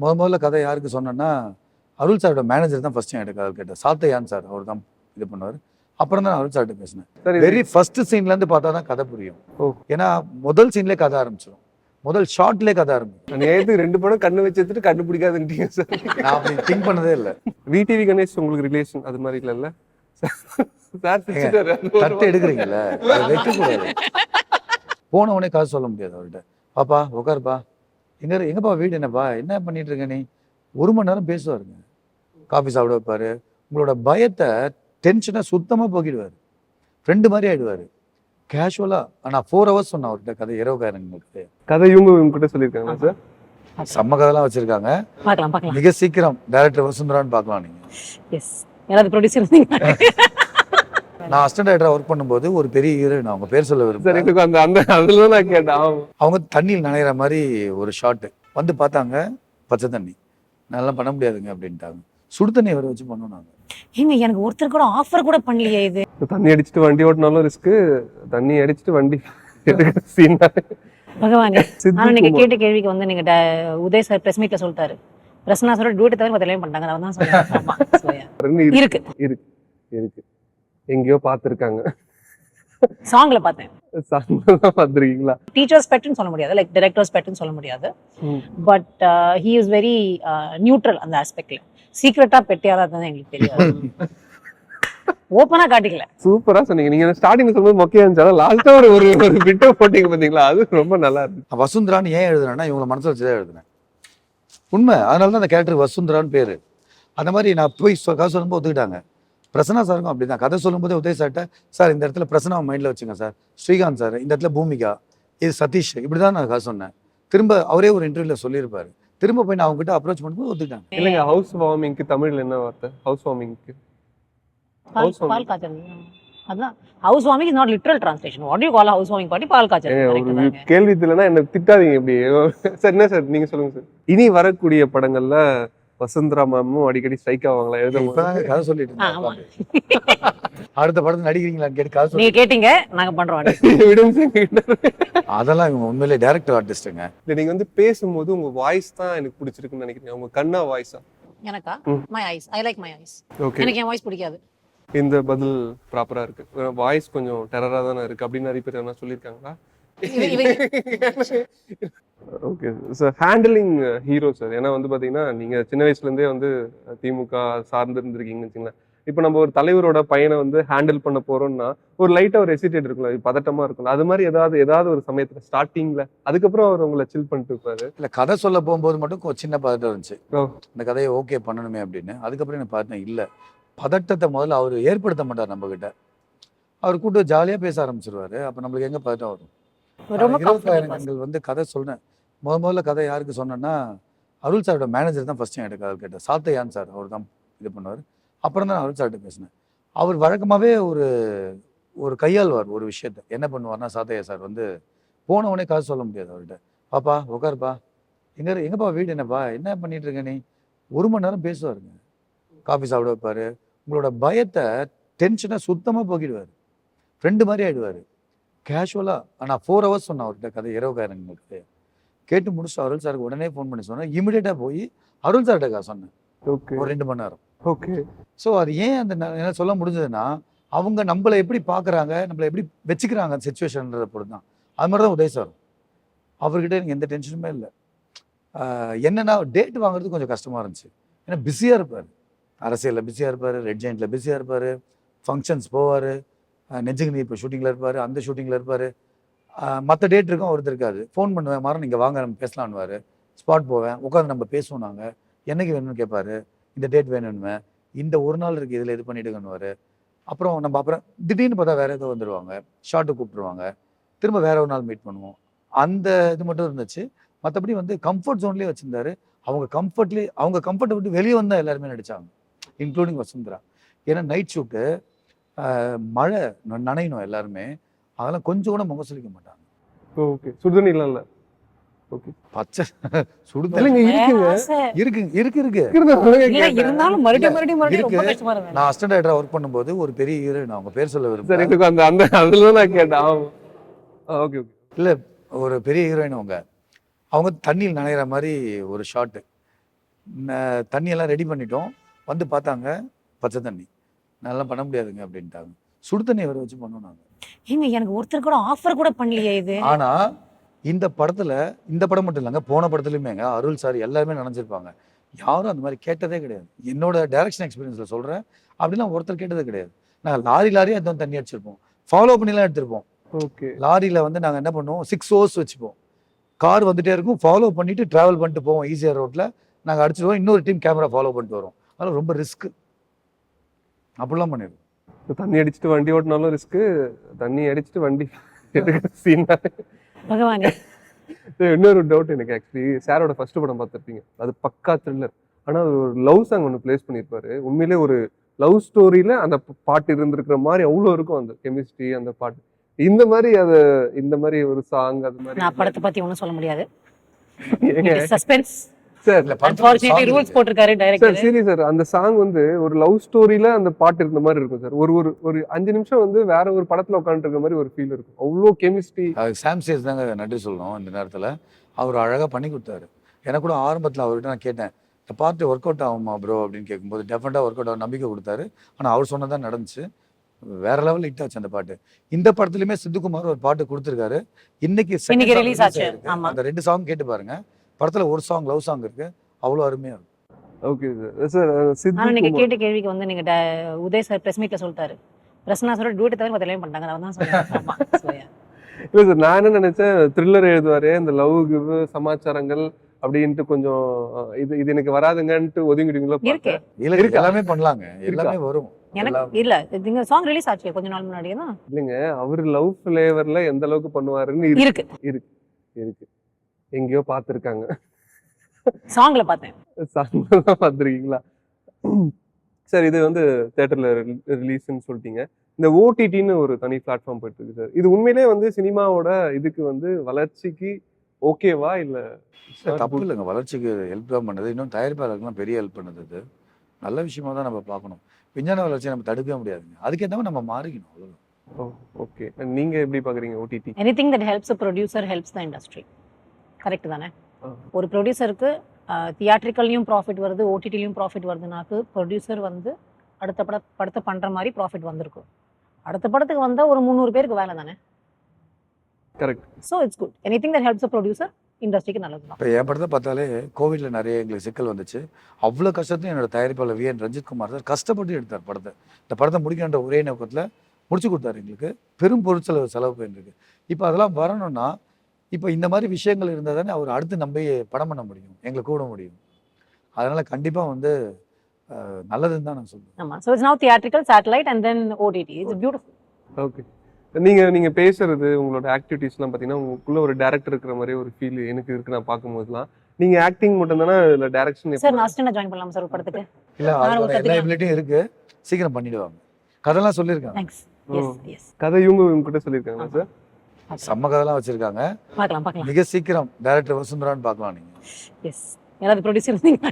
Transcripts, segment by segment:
முதல்ல கதை யாருக்கு சொன்னேன்னா, அருள் சாரோட மேனேஜர் தான் ஃபர்ஸ்ட் என்கிட்ட கதை கேட்டார். சாத்தையான் சார் அவர் தான் இது பண்ணுவார். அப்புறம் தான் அருள் சார்கிட்ட பேசினேன். வெரி ஃபர்ஸ்ட் சீன்லேருந்து பார்த்தா தான் கதை புரியும். ஏன்னா முதல் சீன்லேயே கதை ஆரம்பிச்சிடும். முதல் ஷார்ட்லேயே கதை ஆரம்பிக்கும். நேரத்துக்கு 2 படம் கண்ணு வச்சு எடுத்துட்டு கண்ணு பிடிக்காதுன்றீங்க சார். நான் அப்படி திங்க் பண்ணதே இல்லை. விடிவி கணேஷ் உங்களுக்கு ரிலேஷன் அது மாதிரி இல்லைல்ல சார்? தட்டு எடுக்கிறீங்கல்ல, அதை வைக்கக்கூடாது. போன உடனே காசு சொல்ல முடியாது அவர்கிட்ட. பாப்பா உட்காருப்பா, எங்கப்பா வீடு, என்னப்பா என்ன பண்ணிட்டு இருக்க நீ? 1 மணி நேரம் பேசுவாருங்க. காஃபி சாப்பிட வைப்பாரு. உங்களோட பயத்தை டென்ஷனை சுத்தமாக போக்கிடுவார். ஃப்ரெண்டு மாதிரி ஆயிடுவார் கேஷுவலாக. ஆனால் 4 hours சொன்னேன் அவர்கிட்ட கதை, இரவுக்காரங்களுக்கு கதை. இவங்க கிட்ட சொல்லியிருக்காங்க சார். செம்ம கதைலாம் வச்சிருக்காங்க. பார்க்கலாம். மிக சீக்கிரம் டைரக்டர் வசுந்தரான்னு பார்க்கலாம் நீங்க. எஸ், யாராவது ப்ரொடியூசர் நான் அசிஸ்டன்ட் டைரக்டரா ஒர்க் பண்ணும்போது ஒரு பெரிய ஹீரோயின், அவங்க பேர் சொல்ல விரும்புறேன். அதுல நான் கேட்டேன். அவங்க தண்ணியில் நனைகிற மாதிரி ஒரு ஷாட் வந்து பார்த்தாங்க. பச்சை தண்ணி நல்லா பண்ண முடியாதுங்க அப்படின்ட்டாங்க. சுடு தண்ணி வர வச்சு பண்ணோம் நாங்க. ஏங்க எனக்கு ஒருத்தர் கூட ஆஃபர் கூட பண்ணலையே. இது தண்ணி அடிச்சுட்டு வண்டி ஓட்டினாலும் ரிஸ்க், தண்ணி அடிச்சுட்டு வண்டி பகவானே. ஆனா நீங்க கேட்ட கேள்விக்கு வந்து நீங்க உதய் சார் பிரஸ் மீட்ல சொல்லிட்டாரு, பிரசன்னா சார் டியூட்டி தவிர மத்த எல்லாம் பண்ணிட்டாங்க. அவன் தான் சொல்றேன். இருக்கு இருக்கு இருக்கு எங்கேயோ பார்த்துருக்காங்க. சாங்ல பார்த்தேன். பார்த்துருக்கீங்களா? டீச்சர்ஸ் பெட்னு சொல்ல முடியாது, லைக் டைரக்டர்ஸ் பெட்னு சொல்ல முடியாது. But he is very neutral அந்த ஆஸ்பெக்ட்ல. சீக்ரெட்டா பெட்டியாரா தான் எங்களுக்கு தெரியாது. ஓப்பனா காட்டிக்கல. சூப்பரா சொன்னீங்க. நீங்க ஸ்டார்டிங்ல சொல்லும்போது மொக்கையா இருந்துச்சு, லாஸ்டா ஒரு பிட்ட போட்டீங்க பாத்தீங்களா, அது ரொம்ப நல்லா இருக்கு. வசுந்தரான்னு ஏன் எழுதுனேன்னா இவங்களை மனசுல வச்சுதான் எழுதுனேன். உண்மை. அதனால தான் அந்த கேரக்டர் வசுந்தரான்னு பேரு. அந்த மாதிரி நான் போய் கதை சொல்லும்போது ஒத்துக்கிட்டாங்க. பிரசன்னா சாருக்கும் அப்படிதான். கதை சொல்லும்போது உதய சார்ட்ட, சார் இந்த இடத்துல பிரசன்னா மைண்ட்ல வச்சுங்க சார், ஸ்ரீகாந்த் சார் இந்த இடத்துல பூமிகா, இது சதீஷ், இப்படிதான் நான் கதை சொன்னேன். திரும்ப அவரே ஒரு இன்டர்வியூல சொல்லியிருப்பாரு. திரும்ப போய் நான் அவங்க கிட்ட அப்ரோச் பண்ணும்போது ஒத்துக்கிட்டாங்க. இல்லைங்க, ஹவுஸ் வார்மிங்க்கு தமிழ்ல என்ன வார்த்தை? ஹவுஸ் வார்மிங்க்கு பால் காய்ச்சல். அதான் house warming is not literal translation. What you call house warming பாட்டி பால் காய்ச்சல். கேள்வி இல்லைன்னா என்ன திட்டாதீங்க இப்படி. சார் என்ன சார் நீங்க சொல்லுங்க சார். இனி வரக்கூடிய படங்கள்ல வசுந்தரா மேமும் அடிக்கடி ஸ்ட்ரைக் ஆவாங்களா? கதை சொல்லிட்டு அடுத்த படத்துல நடிக்கிறீங்களான்னு கேட்டு கதை சொல்லி கேட்டீங்க, நாங்க பண்றோம். அதெல்லாம் இவங்க உண்மையிலே டைரக்டர் ஆர்டிஸ்டுங்க. நீங்க வந்து பேசும்போது உங்க வாய்ஸ் தான் எனக்கு பிடிச்சிருக்குன்னு நினைக்கிறீங்க. உங்க கண்ணா வாய்ஸா? எனக்கா? My ice. I like my ice. Okay. எனக்கு என் வாய்ஸ் பிடிக்காது. இந்த பதில் ப்ராப்பரா இருக்கு. வாய்ஸ் கொஞ்சம் டெரரா தானே இருக்கு அப்படின்னு நிறைய பேர் என்ன சொல்லியிருக்காங்களா? Okay sir. Handling hero sir, ஏன்னா வந்து பாத்தீங்கன்னா நீங்க சின்ன வயசுல இருந்தே வந்து திமுக சார்ந்து இருந்திருக்கீங்கன்னு வச்சுங்களேன். இப்போ நம்ம ஒரு தலைவரோட பையனை வந்து ஹேண்டில் பண்ண போறோம்னா ஒரு லைட்டா ஒரு ஹெசிடேட் இருக்கும்ல, பதட்டமா இருக்கும்ல, அது மாதிரி ஏதாவது ஒரு சமயத்துல ஸ்டார்டிங்ல, அதுக்கப்புறம் அவர் உங்களை சில் பண்ணிட்டு இருப்பாரு. இல்ல கதை சொல்ல போகும்போது மட்டும் சின்ன பதட்டம் இருந்துச்சு. இந்த கதையை ஓகே பண்ணணுமே அப்படின்னு. அதுக்கப்புறம் என்ன பார்த்தேன், இல்ல பதட்டத்தை முதல்ல அவர் ஏற்படுத்த மாட்டார் நம்ம கிட்ட. அவர் கூட்டு ஜாலியா பேச ஆரம்பிச்சிருவாரு. அப்ப நம்மளுக்கு எங்க பதட்டம் வரும்? வந்து கதை சொன்னேன். முதல்ல கதை யாருக்கு சொன்னேன்னா, அருள் சாரோட மேனேஜர் தான் ஃபர்ஸ்ட் என்கிட்ட கதை கேட்டார். சாத்தையான் சார் அவர் தான் இது பண்ணுவார். அப்புறம் தான் அருள் சார்கிட்ட பேசினேன். அவர் வழக்கமாகவே ஒரு கையாள்வார் ஒரு விஷயத்த. என்ன பண்ணுவார்னா, சாத்தையா சார் வந்து போன உடனே காசு சொல்ல முடியாது அவர்கிட்ட. பாப்பா உட்காருப்பா, எங்கப்பா வீடு, என்னப்பா என்ன பண்ணிட்டு இருக்க நீ? 1 மணி நேரம் பேசுவாருங்க. காஃபி சாப்பிட வைப்பாரு. உங்களோட பயத்தை டென்ஷனை சுத்தமாக போக்கிடுவார். ஃப்ரெண்டு மாதிரி ஆயிடுவார் கேஷுவலாக. ஆனால் 4 hours சொன்னேன் அவர்கிட்ட கதை, இரவுக்காரங்களுக்கு கேட்டு முடிச்சுட்டு அருள் சாருக்கு உடனே ஃபோன் பண்ணி சொன்னேன். இமிடியேட்டாக போய் அருள் சார்கிட்ட சொன்னேன். ஒரு 2 மணி நேரம். ஓகே. ஸோ அது ஏன் அந்த என்ன சொல்ல முடிஞ்சதுன்னா, அவங்க நம்மளை எப்படி பார்க்குறாங்க, நம்மளை எப்படி வச்சுக்கிறாங்க அந்த சுச்சுவேஷன்றதை பொறுத்து தான். அது மாதிரி தான் உதய் சார். அவர்கிட்ட எனக்கு எந்த டென்ஷனுமே இல்லை. என்னென்னா டேட் வாங்குறது கொஞ்சம் கஷ்டமாக இருந்துச்சு. ஏன்னா பிஸியாக இருப்பார், அரசியலில் பிஸியாக இருப்பார், ரெட் ஜெயிண்டில் பிஸியாக இருப்பார், ஃபங்க்ஷன்ஸ் போவார், நெஞ்சுக்கு நீ இப்போ ஷூட்டிங்கில் இருப்பார், அந்த ஷூட்டிங்கில் இருப்பார். மற்ற டேட் இருக்கும், அவருக்கு இருக்காது. ஃபோன் பண்ணுவேன், மாறம் நீங்கள் வாங்க நம்ம பேசலான்னுவார். ஸ்பாட் போவேன், உட்காந்து நம்ம பேசுவோம். நாங்கள் என்னைக்கு வேணும்னு கேட்பாரு, இந்த டேட் வேணும்னுவேன், இந்த ஒரு நாள் இருக்குது இதில் இது பண்ணிவிடுங்கன்னுவார். அப்புறம் திடீர்னு பார்த்தா வேறு ஏதோ வந்துடுவாங்க, ஷார்ட்டு கூப்பிட்ருவாங்க, திரும்ப வேற ஒரு நாள் மீட் பண்ணுவோம். அந்த இது மட்டும் இருந்துச்சு. மற்றபடி வந்து கம்ஃபர்ட் ஜோன்லேயே வச்சுருந்தாரு. அவங்க கம்ஃபர்ட்டை விட்டு வெளியே வந்தால் எல்லாருமே நடித்தாங்க, இன்க்ளூடிங் வசுந்தரா. ஏன்னா நைட் ஷூட்டு, மழை நனையணும் எல்லாருமே, அதெல்லாம் கொஞ்சம் கூட முகம் சொல்லிக்க மாட்டாங்க. ஓகே. சுடுதண்ணி இல்லை. ஓகே. பச்சை சுடுதண்ணி இருக்கு. இருந்தாலும் மறுபடியும் நான் அசிஸ்டன்ட் டைரக்டரா ஒர்க் பண்ணும்போது ஒரு பெரிய ஹீரோயின், அவங்க பேர் சொல்ல விரும்புறேன். அதுல நான் கேட்டேன். ஓகே. இல்ல ஒரு பெரிய ஹீரோயின், அவங்க தண்ணியில் நனைகிற மாதிரி ஒரு ஷாட்டு தண்ணியெல்லாம் ரெடி பண்ணிட்டோம். வந்து பார்த்தாங்க, பச்சை தண்ணி. அதெல்லாம் பண்ண முடியாதுங்க அப்படின்ட்டாங்க. சுடு தண்ணி வர வச்சு பண்ணோம் நாங்க. ஏங்க எனக்கு ஒருத்தர் கூட ஆஃபர் கூட பண்ணலையே இது. ஆனா இந்த படத்துல இந்த படம் மட்டும் இல்லைங்க, போன படத்துலையுமேங்க அருள் சார் எல்லாருமே நினைச்சிருப்பாங்க. யாரும் அந்த மாதிரி கேட்டதே கிடையாது. என்னோட டைரக்ஷன் எக்ஸ்பீரியன்ஸ்ல சொல்றேன். அப்படிலாம் ஒருத்தர் கேட்டதே கிடையாது. நாங்கள் லாரியா எதுவும் தண்ணி அடிச்சிருப்போம். ஃபாலோ பண்ணிலாம் எடுத்திருப்போம். ஓகே. லாரியில வந்து நாங்கள் என்ன பண்ணுவோம், 6 ஹோர்ஸ் வச்சுப்போம். கார் வந்துட்டே இருக்கும், ஃபாலோ பண்ணிட்டு டிராவல் பண்ணிட்டு போவோம். ஈஸியாக ரோட்ல நாங்கள் அடிச்சிடுவோம். இன்னொரு டீம் கேமரா ஃபாலோ பண்ணிட்டு வரோம். அதெல்லாம் ரொம்ப ரிஸ்க். அப்படிலாம் பண்ணிடுவோம். தண்ணி அடிச்சுட்டு வண்டி ஓட்டினாலும் ரிஸ்க்கு, தண்ணி அடிச்சுட்டு வண்டி சீன். பகவானே. இன்னொரு டவுட் எனக்கு, ஆக்சுவலி சாரோட ஃபர்ஸ்ட் படம் பார்த்துருப்பீங்க, அது பக்கா த்ரில்லர். ஆனால் ஒரு லவ் சாங் ஒன்று பிளேஸ் பண்ணியிருப்பாரு. உண்மையிலே ஒரு லவ் ஸ்டோரியில அந்த பாட்டு இருந்திருக்கிற மாதிரி அவ்வளோ இருக்கும், அந்த கெமிஸ்ட்ரி, அந்த பாட்டு. இந்த மாதிரி இந்த மாதிரி ஒரு சாங் அது மாதிரி நான் படத்தை பத்தி ஒன்றும் சொல்ல முடியாது. ஏங்க சஸ்பென்ஸ். சார் இல்ல, படத்துல அன்ஃபார்ச்சுனேட்லி song ரூல்ஸ் இருக்கு. போட்டிருக்காரு சார் டைரக்டர். சரி சார், அந்த சாங் வந்து ஒரு லவ் ஸ்டோரியில அந்த பாட்டு இருந்த மாதிரி இருக்கும் சார். ஒரு ஒரு ஒரு 5 நிமிஷம் வந்து வேற ஒரு படத்துல உட்காந்துருக்க மாதிரி ஒரு ஃபீல் இருக்கும். அவ்வளோ கெமிஸ்ட்ரி. சாம் சேஸ் தாங்க நன்றி சொல்லணும் இந்த நேரத்தில். அவர் அழகாக பண்ணி கொடுத்தாரு. எனக்கு கூட ஆரம்பத்தில் அவர்கிட்ட நான் கேட்டேன், இந்த பார்ட்டி ஒர்க் அவுட் ஆகுமா ப்ரோ அப்படின்னு கேட்கும்போது டெஃபினட்டாக ஒர்க் அவுட் ஆகும் நம்பிக்கை கொடுத்தாரு. ஆனால் அவர் சொன்னதான் நடந்துச்சு. வேற லெவலில் ஹிட் ஆச்சு அந்த பாட்டு. இந்த படத்துலையுமே சித்துக்குமார் ஒரு பாட்டு கொடுத்துருக்காரு. இன்னைக்கு இன்னைக்கு release ஆச்சு. ஆயிருக்கு. ஆமா. அந்த 2 சாங் கேட்டு பாருங்க. படத்துல ஒரு சாங் லவ் சாங் இருக்கு, அவ்வளோ அருமையா இருக்கும். Okay sir. சார் ஆனா நீங்க சித்து கேட்ட கேள்விக்கு வந்து நீங்க உதய் சார் பிரஸ் மீட்ல சொல்லிட்டாரு. பிரசன்னா சார் டூட் தவிர மத்த எல்லாம் பண்ணிட்டாங்க. அவன் தான் சொன்னாங்க. ஆமா. So, yeah. இல்லை சார், நான் என்ன நினைச்சேன், த்ரில்லர் எழுதுவாரு, இந்த லவ் கிவ் சமாச்சாரங்கள் அப்படின்ட்டு கொஞ்சம் இது இது எனக்கு வராதுங்கன்ட்டு ஒதுங்கிடுவீங்களோ இருக்கு. இல்ல இருக்கா? எல்லாமே பண்ணலாங்க, எல்லாமே வரும். எனக்கு இல்ல நீங்க சாங் ரிலீஸ் ஆச்சு கொஞ்ச நாள் முன்னாடியே தான். இல்லைங்க, அவரு லவ் ஃபிளேவர்ல எந்த அளவுக்கு பண்ணுவாருன்னு இருக்கு. இருக்கு எங்கேயோ பார்த்துருக்காங்க. சாங்ல பார்த்தேன். சாங்லாம் பார்த்துருக்கீங்களா? சார் இது வந்து தேட்டர்ல ரிலீஸ்ன்னு சொல்லிட்டீங்க. இந்த ஓடிடின்னு ஒரு தனி பிளாட்ஃபார்ம் போயிட்டு இருக்கு சார். இது உண்மையிலே வந்து சினிமாவோட இதுக்கு வந்து வளர்ச்சிக்கு ஓகேவா இல்ல தப்பு இல்லைங்க, வளர்ச்சிக்கு ஹெல்ப் தான் பண்ணுது. இன்னும் தயாரிப்பாளருக்குலாம் பெரிய ஹெல்ப் பண்ணுது. இது நல்ல விஷயமா தான் நம்ம பார்க்கணும். விஞ்ஞான வளர்ச்சியை நம்ம தடுக்கவே முடியாதுங்க. அதுக்கேற்ற மாதிரி நம்ம மாறிக்கணும், அவ்வளவுதான். ஓகே. நீங்க எப்படி பாக்குறீங்க OTT? Anything that helps a producer helps the industry. Correct தானே? ஒரு ப்ரொடியூசருக்கு தியேட்ரிக்கல்லையும் ப்ராஃபிட் வருது, ஓடிடிலையும் ப்ராஃபிட் வருதுனாக்கு ப்ரொடியூசர் வந்து அடுத்த படத்தை பண்ற மாதிரி ப்ராஃபிட் வந்திருக்கும். அடுத்த படத்துக்கு வந்தா ஒரு 300 பேருக்கு வேலை தானே. Correct. So it's good. Anything that helps a producer இண்டஸ்ட்ரிக்கு நல்லது தான். இப்போ என் படத்தை பார்த்தாலே கோவிட்ல நிறைய எங்களுக்கு சிக்கல் வந்துச்சு. அவ்வளோ கஷ்டத்தையும் என்னோட தயாரிப்பாளர் வி.என். ரஞ்சித் குமார் சார் கஷ்டப்பட்டு எடுத்தார் படத்தை. இந்த படத்தை முடிக்கின்ற ஒரே நோக்கத்தில் முடிச்சு கொடுத்தாரு. எங்களுக்கு பெரும் பொருட்செலவு போயிருக்கு. இப்போ அதெல்லாம் வரணும்னா இப்போ இந்த மாதிரி விஷயங்கள் இருந்தால் தானே அவர் அடுத்து நம்பி படம் பண்ண முடியும், எங்களை கூட முடியும். அதனால கண்டிப்பாக வந்து நல்லதுன்னு தான் நான் சொல்லுவேன். ஆமா. So it's now theatrical, satellite and then OTT. It's beautiful. Okay. நீங்க பேசுறது, உங்களோட ஆக்டிவிட்டீஸ்லாம் பார்த்தீங்கன்னா உங்களுக்குள்ள ஒரு டேரக்டர் இருக்கிற மாதிரி ஒரு ஃபீல் எனக்கு இருக்கு. நான் பார்க்கும்போதுலாம் நீங்க ஆக்டிங் மட்டும் தானே இல்லை டைரக்ஷன்? சார் நான் அசிஸ்டன்ட் ஜாயின் பண்ணலாம் சார் ஒரு படத்துக்கு. இல்லை நானும் அதோட எல்லா கத்துக்கலாம். எபிலிட்டியும் இருக்கு, சீக்கிரம் பண்ணிடுவாங்க. கதைலாம் சொல்லியிருக்காங்க, தேங்க்ஸ். S S. கதை இவங்க கிட்ட சொல்லியிருக்காங்களா சார்? செம்ம கதைலாம் வச்சிருக்காங்க. பார்க்கலாம். மிக சீக்கிரம் டைரக்டர் வசுந்தரான்னு பார்க்கலாம் நீங்க. எஸ். யாராவது ப்ரொடியூசர் இருந்தீங்க?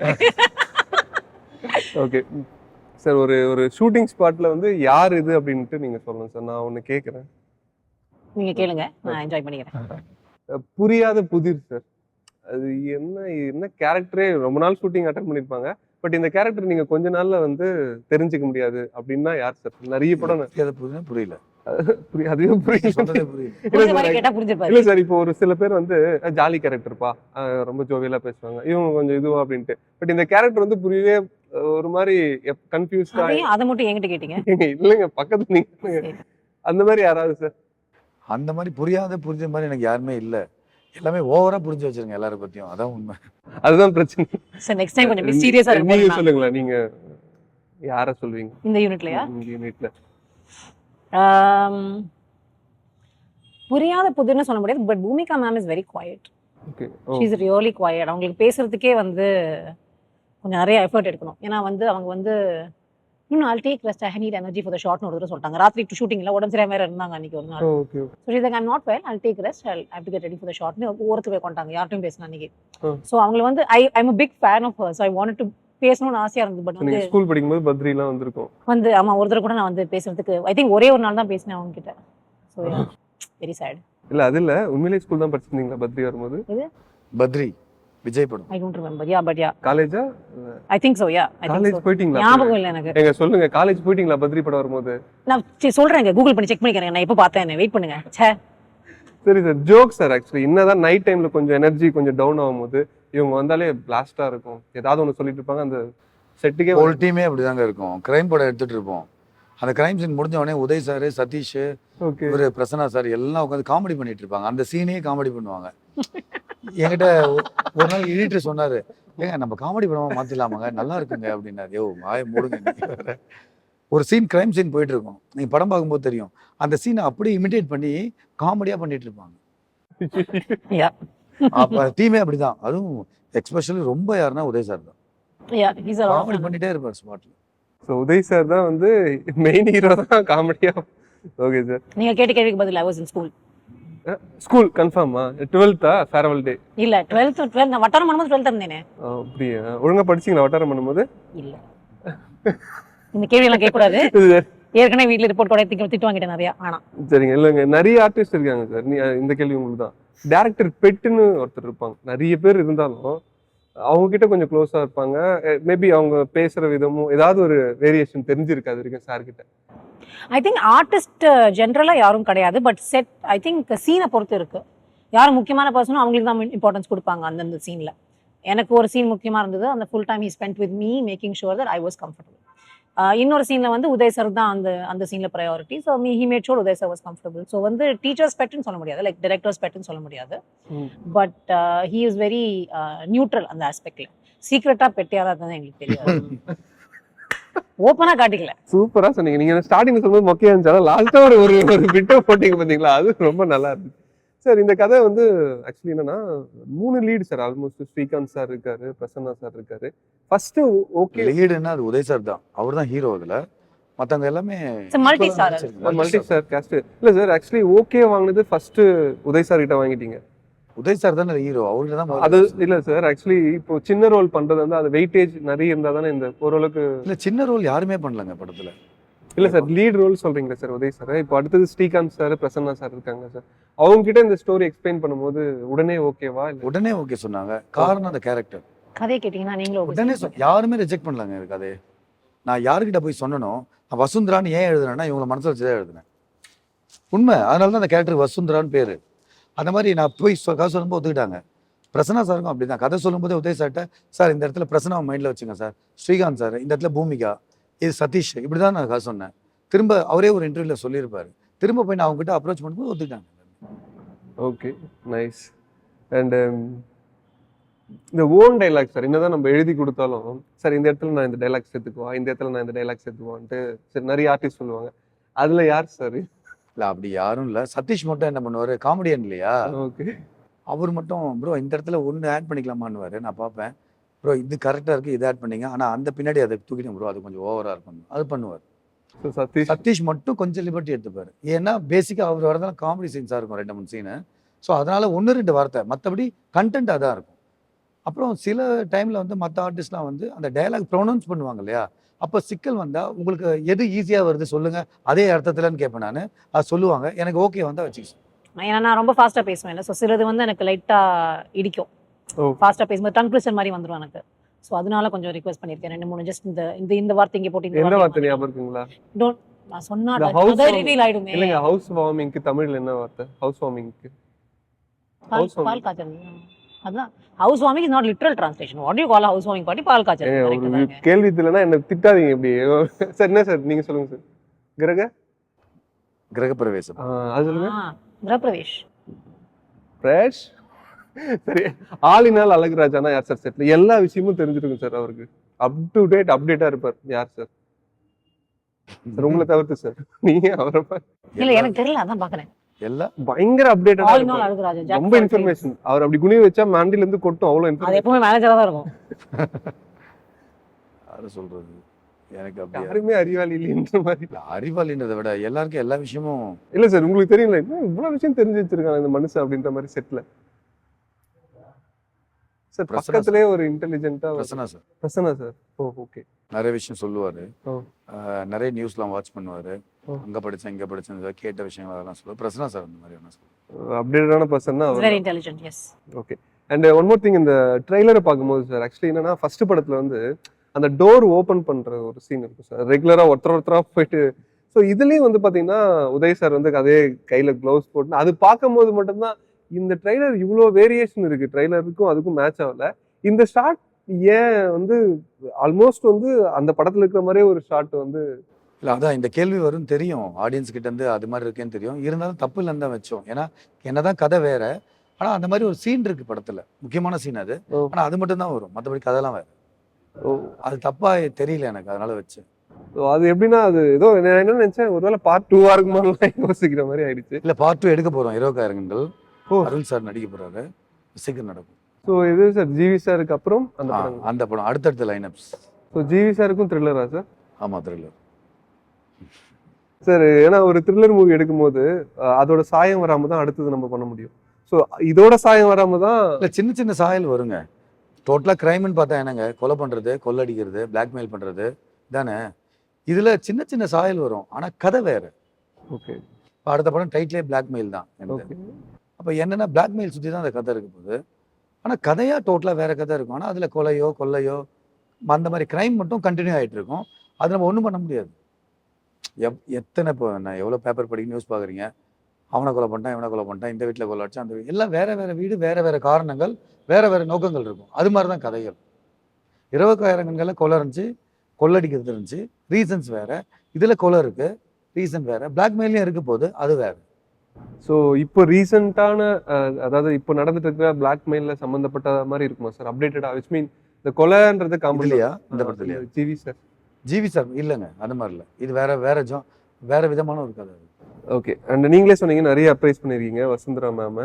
Okay sir. ஒரு ஷூட்டிங் ஸ்பாட்ல வந்து யார் இது அப்படின்ட்டு நீங்க சொல்லணும் சார். நான் ஒன்று கேட்குறேன், நீங்க கேளுங்க, நான் என்ஜாய் பண்ணிக்கிறேன். புரியாத புதிர் சார். அது என்ன கேரக்டரே ரொம்ப நாள் ஷூட்டிங் அட்டன் பண்ணியிருப்பாங்க, பட் இந்த கேரக்டர் நீங்க கொஞ்ச நாள்ல வந்து தெரிஞ்சுக்க முடியாது அப்படின்னா யார் சார்? நிறைய படம் புரியல. அதுவே புரியல. சொல்றதே புரியல. புரிஞ்ச மாதிரி கேட்டா புரிஞ்சிருப்பாரு. இல்ல சார், இப்போ ஒரு சில பேர் வந்து ஜாலி கேரக்டர்ப்பா, ரொம்ப ஜோவியலா பேசுவாங்க, இவங்க கொஞ்சம் இதுவா அப்படின்ட்டு. பட் இந்த கேரக்டர் வந்து புரியவே ஒரு மாதிரி கன்ஃபியூஸ்டா. அதை மட்டும் என்கிட்ட கேட்டீங்க? இல்லைங்க, பக்கத்துல நீங்க அந்த மாதிரி யாராவது சார்? அந்த மாதிரி புரிஞ்ச மாதிரி எனக்கு யாருமே இல்லை. எல்லாமே ஓவரா புரிஞ்சு வச்சிருங்க எல்லாரும் பத்தியும், அதான் உண்மை. அதுதான் பிரச்சனை. சார் நெக்ஸ்ட் டைம் கொஞ்சம் சீரியஸா நீங்க இருங்க. சொல்லுங்களா, நீங்க யார சொல்வீங்க இந்த யூனிட்லயா? இந்த யூனிட்ல புரியாத புதிர்னு சொல்ல முடியாது. But Bhumika ma'am is very quiet. Okay. She is really quiet. அவங்களுக்கு பேசுறதுக்கே வந்து கொஞ்சம் நிறைய எஃபர்ட் எடுக்கணும். ஏன்னா வந்து அவங்க வந்து இன்னும் I'll take rest, I need energy for the shot னு ஒரு தடவை சொல்லிட்டாங்க. ராத்திரி ஷூட்டிங்ல உடம்பு சரியா வேற இருந்தாங்க அன்னைக்கு ஒரு நாள். Okay. So she's like, I'm not well, I'll take rest, I have to get ready for the shot னு ஓரத்து போய் கொண்டாங்க. யார்ட்டையும் பேசினா அன்னைக்கு. ஸோ அவங்களை வந்து I'm a big fan of her, so I wanted to பேசணும்னு ஆசையா இருந்தது. பட் வந்து நீங்க ஸ்கூல் படிக்கும்போது பத்ரிலாம் வந்திருக்கும் வந்து ஆமா ஒரு தடவை கூட நான் வந்து பேசுறதுக்கு ஐ திங்க் ஒரே ஒரு நாள் தான் பேசினேன் அவங்க கிட்ட. So very sad. இல்ல அது இல்ல, உண்மையிலேயே ஸ்கூல் தான் படிச்சிருந்தீங்களா பத்ரி வரும்போது? இது பத்ரி விஜய் படம். I don't remember. Yeah but yeah காலேஜா I think so yeah I think college so போயிட்டீங்களா? ஞாபகம் இல்ல எனக்கு. எங்க சொல்லுங்க, காலேஜ் போயிட்டீங்களா பத்ரி படம் வரும்போது? நான் சொல்றேங்க, கூகுள் பண்ணி செக் பண்ணிக்கிறேன் நான் எப்போ பார்த்தேன். வெயிட் பண்ணுங்க. ச்சே. சரி சார், ஜோக் சார். ஆக்சுவலி என்னதான் நைட் டைம்ல கொஞ்சம் எனர்ஜி கொஞ்சம் டவுன் ஆகும்போது இவங்க வந்தாலே பிளாஸ்டா இருக்கும். ஏதாவது ஒன்று சொல்லிட்டு இருப்பாங்க. அந்த செட்டுக்கே ஒரு டீமே அப்படிதாங்க இருக்கும். கிரைம் படம் எடுத்துட்டு இருப்போம். அந்த கிரைம் சீன் முடிஞ்ச உடனே உதய் சார், சதீஷ், ஓகே. இவரு பிரசன்னா சார் எல்லாம் உட்காந்து காமெடி பண்ணிட்டு இருப்பாங்க. அந்த சீனே காமெடி பண்ணுவாங்க. என்கிட்ட ஒரு நாள் எடிட்டர் சொன்னாரு, ஏங்க நம்ம காமெடி படமா மாத்திடலாமாங்க, நல்லா இருக்குங்க அப்படின்னாரு. யோ வாய மூடுங்க நீங்க வேற. ஒரு சீன் கிரைம் சீன் போயிட்டு இருக்கும், நீங்க படம் பார்க்கும்போது தெரியும். அந்த சீனை அப்படியே இமிடேட் பண்ணி காமெடியா பண்ணிட்டு இருப்பாங்க. யா அப்ப டீமே அப்படிதான். அதுவும் எக்ஸ்பெஷலி ரொம்ப யாருன்னா உதய் சார் தான். யா ஹீஸ் அ காமெடி பண்ணிட்டே இருப்பார் ஸ்பாட்ல. ஸோ உதய் சார் தான் வந்து மெயின் ஹீரோ தான் காமெடியா. Okay sir. நீங்க கேட்ட கேள்விக்கு பதில் I was in school. School கன்ஃபார்மா? 12th farewell day? இல்ல 12th நான் வட்டாரம் பண்ணும்போது 12th இருந்தேனே. அப்படியா? ஒழுங்கா படிச்சீங்களா வட்டாரம் பண்ணும்போது? இல்ல. இந்த கேள்வி எல்லாம் கேட்க கூடாது. ஏற்கனவே வீட்ல ரிப்போர்ட் கூட திட்டு வாங்கிட்டேன் நிறைய. ஆனா சரிங்க. இல்லைங்க, நிறைய ஆர்டிஸ்ட் இருக்காங்க சார். இந்த கேள்வி உங்களுக்கு தான். டேரக்டர் பெட்டுன்னு ஒருத்தர் இருப்பாங்க. நிறைய பேர் இருந்தாலும் அவங்க கிட்ட கொஞ்சம் க்ளோஸா இருப்பாங்க. மேபி அவங்க பேசுற விதமும் ஏதாவது ஒரு வேரியேஷன் தெரிஞ்சிருக்காது இருக்கு சார் கிட்ட. ஐ திங்க் ஆர்டிஸ்ட் ஜென்ரலா யாரும் கிடையாது. பட் செட் ஐ திங்க் சீனை பொறுத்து இருக்கு. யாரும் முக்கியமான பர்சனும் அவங்களுக்கு தான் இம்பார்ட்டன்ஸ் கொடுப்பாங்க அந்தந்த சீன்ல. எனக்கு ஒரு சீன் முக்கியமா இருந்தது. அந்த full time he spend with me making sure that I was comfortable. இன்னொரு சீன்ல வந்து உதய் சார் தான் அந்த சீன்ல priority. So he made sure Uday sir was comfortable. So வந்து டீச்சர்ஸ் பெட்னு சொல்ல முடியாது, லைக் டைரக்டர்ஸ் பெட்னு சொல்ல முடியாது. But he is very neutral அந்த ஆஸ்பெக்ட்ல. சீக்ரெட்டா பெட்டியாரா தான் எங்களுக்கு தெரியாது. ஓப்பனா காட்டிக்கல. சூப்பரா சொன்னீங்க. நீங்க ஸ்டார்டிங்ல சொல்லும்போது மொக்கையா இருந்துச்சு, லாஸ்டா ஒரு ஒரு பிட்டை போட்டீங்க பாத்தீங்களா, அது ரொம்ப நல்லா இருந்துச்சு சார். இந்த கதை வந்து ஆக்சுவலி என்னன்னா 3 lead sir. Almost Srikanth sir இருக்காரு, பிரசன்னா சார் இருக்காரு. ஃபர்ஸ்ட் ஓகே லீடுன்னா அது உதய் சார் தான். அவர் தான் ஹீரோ அதுல. மத்தவங்க எல்லாமே multi star. Multi star cast. இல்ல சார், ஆக்சுவலி ஓகே வாங்குனது ஃபர்ஸ்ட் உதய் சார் கிட்ட வாங்கிட்டீங்க. உதய் சார் தானே ஹீரோ, அவருக்கு தான் அது இல்ல சார். ஆக்சுவலி இப்போ சின்ன ரோல் பண்றது வந்து அது வெயிட்டேஜ் நிறைய இருந்தா தானே இந்த ஓரளவுக்கு. இல்ல சின்ன ரோல் யாருமே பண்ணலங்க படத்துல. இல்ல சார், லீட் ரோல் சொல்றீங்களா சார் உதய் சார்? இப்போ அடுத்தது ஸ்ரீகாந்த் சார், பிரசன்னா சார் இருக்காங்க சார். அவங்க கிட்ட இந்த ஸ்டோரி எக்ஸ்பிளைன் பண்ணும்போது உடனே ஓகேவா? உடனே ஓகே சொன்னாங்க. காரணம் அந்த கேரக்டர். கதையை கேட்டீங்கன்னா நீங்களும் உடனே யாருமே ரிஜெக்ட் பண்ணலாங்க எனக்கு கதையை. நான் யாருக்கிட்ட போய் சொன்னனும், நான் வசுந்தரான்னு ஏன் எழுதுனேன்னா இவங்களை மனசுல வச்சுதான் எழுதுனேன். உண்மை. அதனால தான் அந்த கேரக்டர் வசுந்தரான்னு பேரு. அந்த மாதிரி நான் போய் கதை சொல்லும்போது ஒத்துக்கிட்டாங்க. பிரசன்னா சாருக்கும் அப்படிதான். கதை சொல்லும்போது உதய் சார்ட்ட, சார் இந்த இடத்துல பிரசன்னா மைண்ட்ல வச்சுங்க சார், ஸ்ரீகாந்த் சார் இந்த இடத்துல பூமிகா, இது சதீஷ், இப்படிதான் நான் கதை சொன்னேன். திரும்ப அவரே ஒரு இன்டர்வியூல சொல்லியிருப்பாரு. திரும்ப போய் நான் அவங்க கிட்ட அப்ரோச் பண்ணும்போது ஒத்துக்கிட்டாங்க. Okay, nice. அண்ட் இந்த ஓன் டைலாக் சார், என்னதான் நம்ம எழுதி கொடுத்தாலும் சார் இந்த இடத்துல நான் இந்த டைலாக் சேர்த்துக்குவா, இந்த இடத்துல நான் இந்த டைலாக் சேர்த்துக்குவான்ட்டு சரி நிறைய ஆர்டிஸ்ட் சொல்லுவாங்க. அதுல யார் சார்? இல்ல அப்படி யாரும் இல்ல. சதீஷ் மட்டும் என்ன பண்ணுவாரு, காமெடியன் இல்லையா, ஓகே. அவர் மட்டும் ப்ரோ இந்த இடத்துல ஒன்று ஆட் பண்ணிக்கலாமான்னு நான் பார்ப்பேன். ப்ரோ இது கரெக்டாக இருக்குது, இதை ஆட் பண்ணிங்க, ஆனால் அந்த பின்னாடி அதை தூக்கிட்டேன் ப்ரோ, அது கொஞ்சம் ஓவராக இருக்கும், அது பண்ணுவார். சதீஷ் மட்டும் கொஞ்சம் லிபர்ட்டி எடுத்துப்பார். ஏன்னா பேசிக்காக அவர் வரதெல்லாம் காமெடி சீன்ஸாக இருக்கும், 2-3 சீனு. ஸோ அதனால் 1-2 வார்த்தை, மற்றபடி கண்டென்ட் அதான் இருக்கும். அப்புறம் சில டைமில் வந்து மற்ற ஆர்டிஸ்ட்லாம் வந்து அந்த டைலாக் ப்ரொனவுன்ஸ் பண்ணுவாங்க இல்லையா, அப்போ சிக்கல் வந்தால் உங்களுக்கு எது ஈஸியாக வருது சொல்லுங்கள் அதே அர்த்தத்தில்னு கேட்பேன் நான். அது சொல்லுவாங்க, எனக்கு ஓகே வந்தால் வச்சுக்க. ஏன்னா நான் ரொம்ப ஃபாஸ்ட்டாக பேசுவேன் இல்லை, ஸோ சிலது வந்து எனக்கு லைட்டாக இடிக்கும். ஃபாஸ்ட்டாக பேசும்போது டங் ட்விஸ்டர் மாதிரி வந்துடும் எனக்கு. ஸோ அதனால கொஞ்சம் ரிக்வெஸ்ட் பண்ணியிருக்கேன் 2-3 ஜஸ்ட் இந்த வார்த்தை இங்கே போட்டு என்ன வார்த்தை ஞாபகம் இருக்குங்களா? டோன்ட் நான் சொன்னா ரிவீல் ஆயிடுமே. இல்லைங்க, ஹவுஸ் வார்மிங்க்கு தமிழ்ல என்ன வார்த்தை? ஹவுஸ் வார்மிங்க்கு பால் காய்ச்சல். அதான் house warming is not literal translation. What you call house warming பாட்டி பால் காய்ச்சல். கேள்வி இல்லைன்னா என்ன திட்டாதீங்க இப்படி. சார் என்ன சார் நீங்க சொல்லுங்க சார். கிரகப்பிரவேசம். அது சொல்லுங்க. கிரகப்பிரவேஷ். பிரேஷ். சரி, ஆளினால் அழகுராஜானா யார் சார் செட்ல? எல்லா விஷயமும் தெரிஞ்சிருக்கும் சார் அவருக்கு. அப் டு டேட் அப்டேட்டா இருப்பார். யார் சார்? சார் உங்களை தவிர்த்து சார் நீங்க அவரை இல்ல எனக்கு தெரியல, அதான் பாக்குறேன். எல்லாம் பயங்கர அப்டேட்டடா ஆளினால் அழகுராஜா ரொம்ப இன்ஃபர்மேஷன். அவர் அப்படி குனிய வச்சா மாண்டில இருந்து கொட்டும், அவ்வளவு இன்ஃபர்மேஷன். அது எப்பவுமே மேனேஜரா தான் இருக்கும். யாரு சொல்றது? எனக்கு அப்படி யாருமே அறிவாளி இல்லைன்ற மாதிரி. அறிவாளின்றதை விட எல்லாருக்கும் எல்லா விஷயமும் இல்ல சார், உங்களுக்கு தெரியல இவ்வளவு விஷயம் தெரிஞ்சு வச்சிருக்காங்க இந்த மனுஷன் அப்படின்ற மாதிரி செட்ல. சார் பக்கத்திலே ஒரு இன்டெலிஜென்ட்டா பிரசன்னா சார். ஓ ஓகே. நிறைய விஷயம் சொல்லுவாரு, நிறைய நியூஸ்லாம் வாட்ச் பண்ணுவாரு. அங்க படிச்சேன் இங்க படிச்சேன் கேட்ட விஷயங்கள் அதெல்லாம் சொல்லுவாரு. பிரசன்னா சார் அந்த மாதிரி என்ன சொல்லுவாரு, அப்டேட்டடான பர்சன் தான். Very intelligent. Yes. Okay. And one more thing, இந்த ட்ரெய்லரை பார்க்கும்போது சார் ஆக்சுவலி என்னன்னா ஃபர்ஸ்ட் படத்துல வந்து அந்த டோர் ஓப்பன் பண்ற ஒரு சீன் இருக்கும் சார், ரெகுலரா ஒருத்தரா போயிட்டு. ஸோ இதுலயும் வந்து பாத்தீங்கன்னா உதய் சார் வந்து அதே கையில க்ளவுஸ் போட்டு அது பார்க்கும்போது மட்டும்தான் இந்த ட்ரெய்லர் இவ்வளோ வேரியேஷன் இருக்கு, ட்ரெய்லருக்கும் அதுக்கும் மேட்ச் ஆகல. இந்த ஷாட் ஏன் வந்து ஆல்மோஸ்ட் வந்து அந்த படத்துல இருக்கிற மாதிரியே ஒரு ஷாட் வந்து இல்லை அதான் இந்த கேள்வி வரும் தெரியும், ஆடியன்ஸ் கிட்ட இருந்து அது மாதிரி இருக்கேன்னு தெரியும். இருந்தாலும் தப்பு இல்லைன்னு தான் வச்சோம். ஏன்னா என்னதான் கதை வேற, ஆனால் அந்த மாதிரி ஒரு சீன் இருக்கு படத்துல, முக்கியமான சீன் அது. ஓ. ஆனால் அது மட்டும் தான் வரும், மற்றபடி கதைலாம் வேற. அது தப்பா தெரியல எனக்கு, அதனால வச்சேன். So அது எப்படின்னா அது ஏதோ நான் என்ன நினைச்சேன் ஒருவேளை பார்ட் 2 இருக்குமான்னு யோசிக்கிற மாதிரி ஆயிடுச்சு. இல்லை பார்ட் 2 எடுக்க போறோம், இரவுக்காரங்கள். ஓ. அருள் சார் நடிக்க போறாரு, சீக்கிரம் நடக்கும். ஸோ இது சார் ஜிவி சாருக்கு அப்புறம் அந்த படம். அந்த படம் அடுத்தடுத்த லைனப்ஸ். ஸோ ஜிவி சாருக்கும் த்ரில்லரா சார்? ஆமா த்ரில்லர் சார். ஏன்னா ஒரு த்ரில்லர் மூவி எடுக்கும்போது அதோட சாயம் வராம தான் அடுத்தது நம்ம பண்ண முடியும். ஸோ இதோட சாயம் வராம தான். இல்லை சின்ன சின்ன சாயல் வருங்க. டோட்டலாக கிரைம்னு பார்த்தா என்னங்க, கொலை பண்ணுறது, கொள்ளடிக்கிறது, பிளாக்மெயில் பண்ணுறது தானே. இதில் சின்ன சின்ன சாயல் வரும், ஆனால் கதை வேறு. ஓகே. இப்போ அடுத்த படம் டைட்டிலே பிளாக்மெயில் தான் எனக்கு. அப்போ என்னென்னா பிளாக்மெயில் சுற்றி தான் அந்த கதை இருக்க போகுது. ஆனால் கதையாக டோட்டலாக வேறு கதை இருக்கும். ஆனால் அதில் கொலையோ கொள்ளையோ அந்த மாதிரி கிரைம் மட்டும் கண்டினியூ ஆகிட்டு இருக்கும். அது நம்ம ஒன்றும் பண்ண முடியாது. எத்தனை இப்போ நான் எவ்வளோ பேப்பர் படிக்க நியூஸ் பார்க்குறீங்க, அவனை கொலை பண்ணிட்டான், இவனை கொலை பண்ணிட்டான், இந்த வீட்டில் கொலை அடிச்சான், அந்த எல்லாம் வேறு வேறு வீடு, வேறு வேறு காரணங்கள், வேறு வேறு நோக்கங்கள் இருக்கும். அது மாதிரி தான் கதைகள். இரவுக்காரங்களில் கொலை இருந்துச்சு, கொள்ளடிக்கிறது இருந்துச்சு, ரீசன்ஸ் வேறு. இதில் கொலை இருக்குது, ரீசன் வேறு. பிளாக்மெயிலையும் இருக்க போது அது வேறு. ஸோ இப்போ ரீசெண்டான அதாவது இப்போ நடந்துட்டு இருக்கிற பிளாக்மெயிலில் சம்மந்தப்பட்ட மாதிரி இருக்குமா சார் அப்டேட்டடா? விச் மீன் இந்த கொலைன்றது இல்லையா இந்த படத்துலையா? GV sir. ஜிவி சார் இல்லைங்க, அந்த மாதிரி இல்லை. இது வேற விதமான ஒரு கதை. ஓகே. அண்ட் நீங்களே சொன்னீங்க நிறைய அப்ரைஸ் பண்ணியிருக்கீங்க வசுந்தரா மேம்,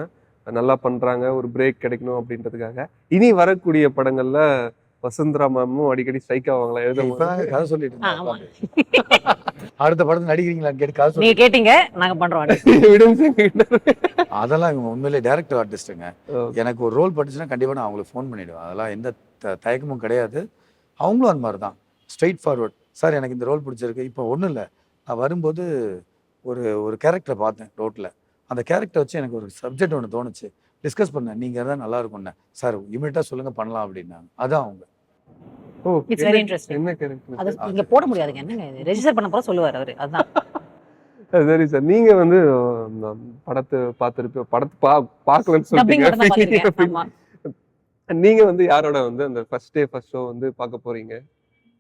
நல்லா பண்றாங்க, ஒரு பிரேக் கிடைக்கணும் அப்படின்றதுக்காக. இனி வரக்கூடிய படங்கள்ல வசுந்தரா மேமும் அடிக்கடி ஸ்ட்ரைக் ஆவாங்களா? இப்பதாங்க கதை சொல்லிட்டு அடுத்த படத்துல நடிக்கிறீங்களான்னு கேட்டு கதை நீங்க கேட்டீங்க, நாங்க பண்றோம். அதெல்லாம் இவங்க உண்மையிலே டைரக்டர் ஆர்டிஸ்ட்டுங்க. எனக்கு ஒரு ரோல் பட்டுச்சுன்னா கண்டிப்பா நான் அவங்களுக்கு ஃபோன் பண்ணிடுவேன். அதெல்லாம் எந்த தயக்கமும் கிடையாது. அவங்களும் அந்த மாதிரி தான், ஸ்ட்ரெயிட் ஃபார்வர்ட். சார் எனக்கு இந்த ரோல் பிடிச்சிருக்கு. இப்போ ஒன்றும் இல்லை, நான் வரும்போது ஒரு கேரக்டரை பார்த்தேன் ரோட்டில். அந்த கேரக்டர் வச்சு எனக்கு ஒரு சப்ஜெக்ட் ஒன்று தோணுச்சு, டிஸ்கஸ் பண்ணேன். நீங்கள் தான் நல்லா இருக்கும்னு சார், இமீடியட்டாக சொல்லுங்கள் பண்ணலாம் அப்படின்னாங்க. அதான் அவங்க. It's very interesting. என்ன கேரக்டர்? அது இங்க போட முடியாதுங்க. என்னங்க இது, ரெஜிஸ்டர் பண்ண போற சொல்லுவார் அவரு. அதான். சரி சார். நீங்க வந்து படத்தை பார்த்துருப்பீங்க, படத்தை பார்க்கலன்னு சொல்லிட்டீங்க. நீங்க வந்து யாரோட வந்து அந்த ஃபர்ஸ்ட் டே ஃபர்ஸ்ட் ஷோ வந்து பார்க்க போறீங்க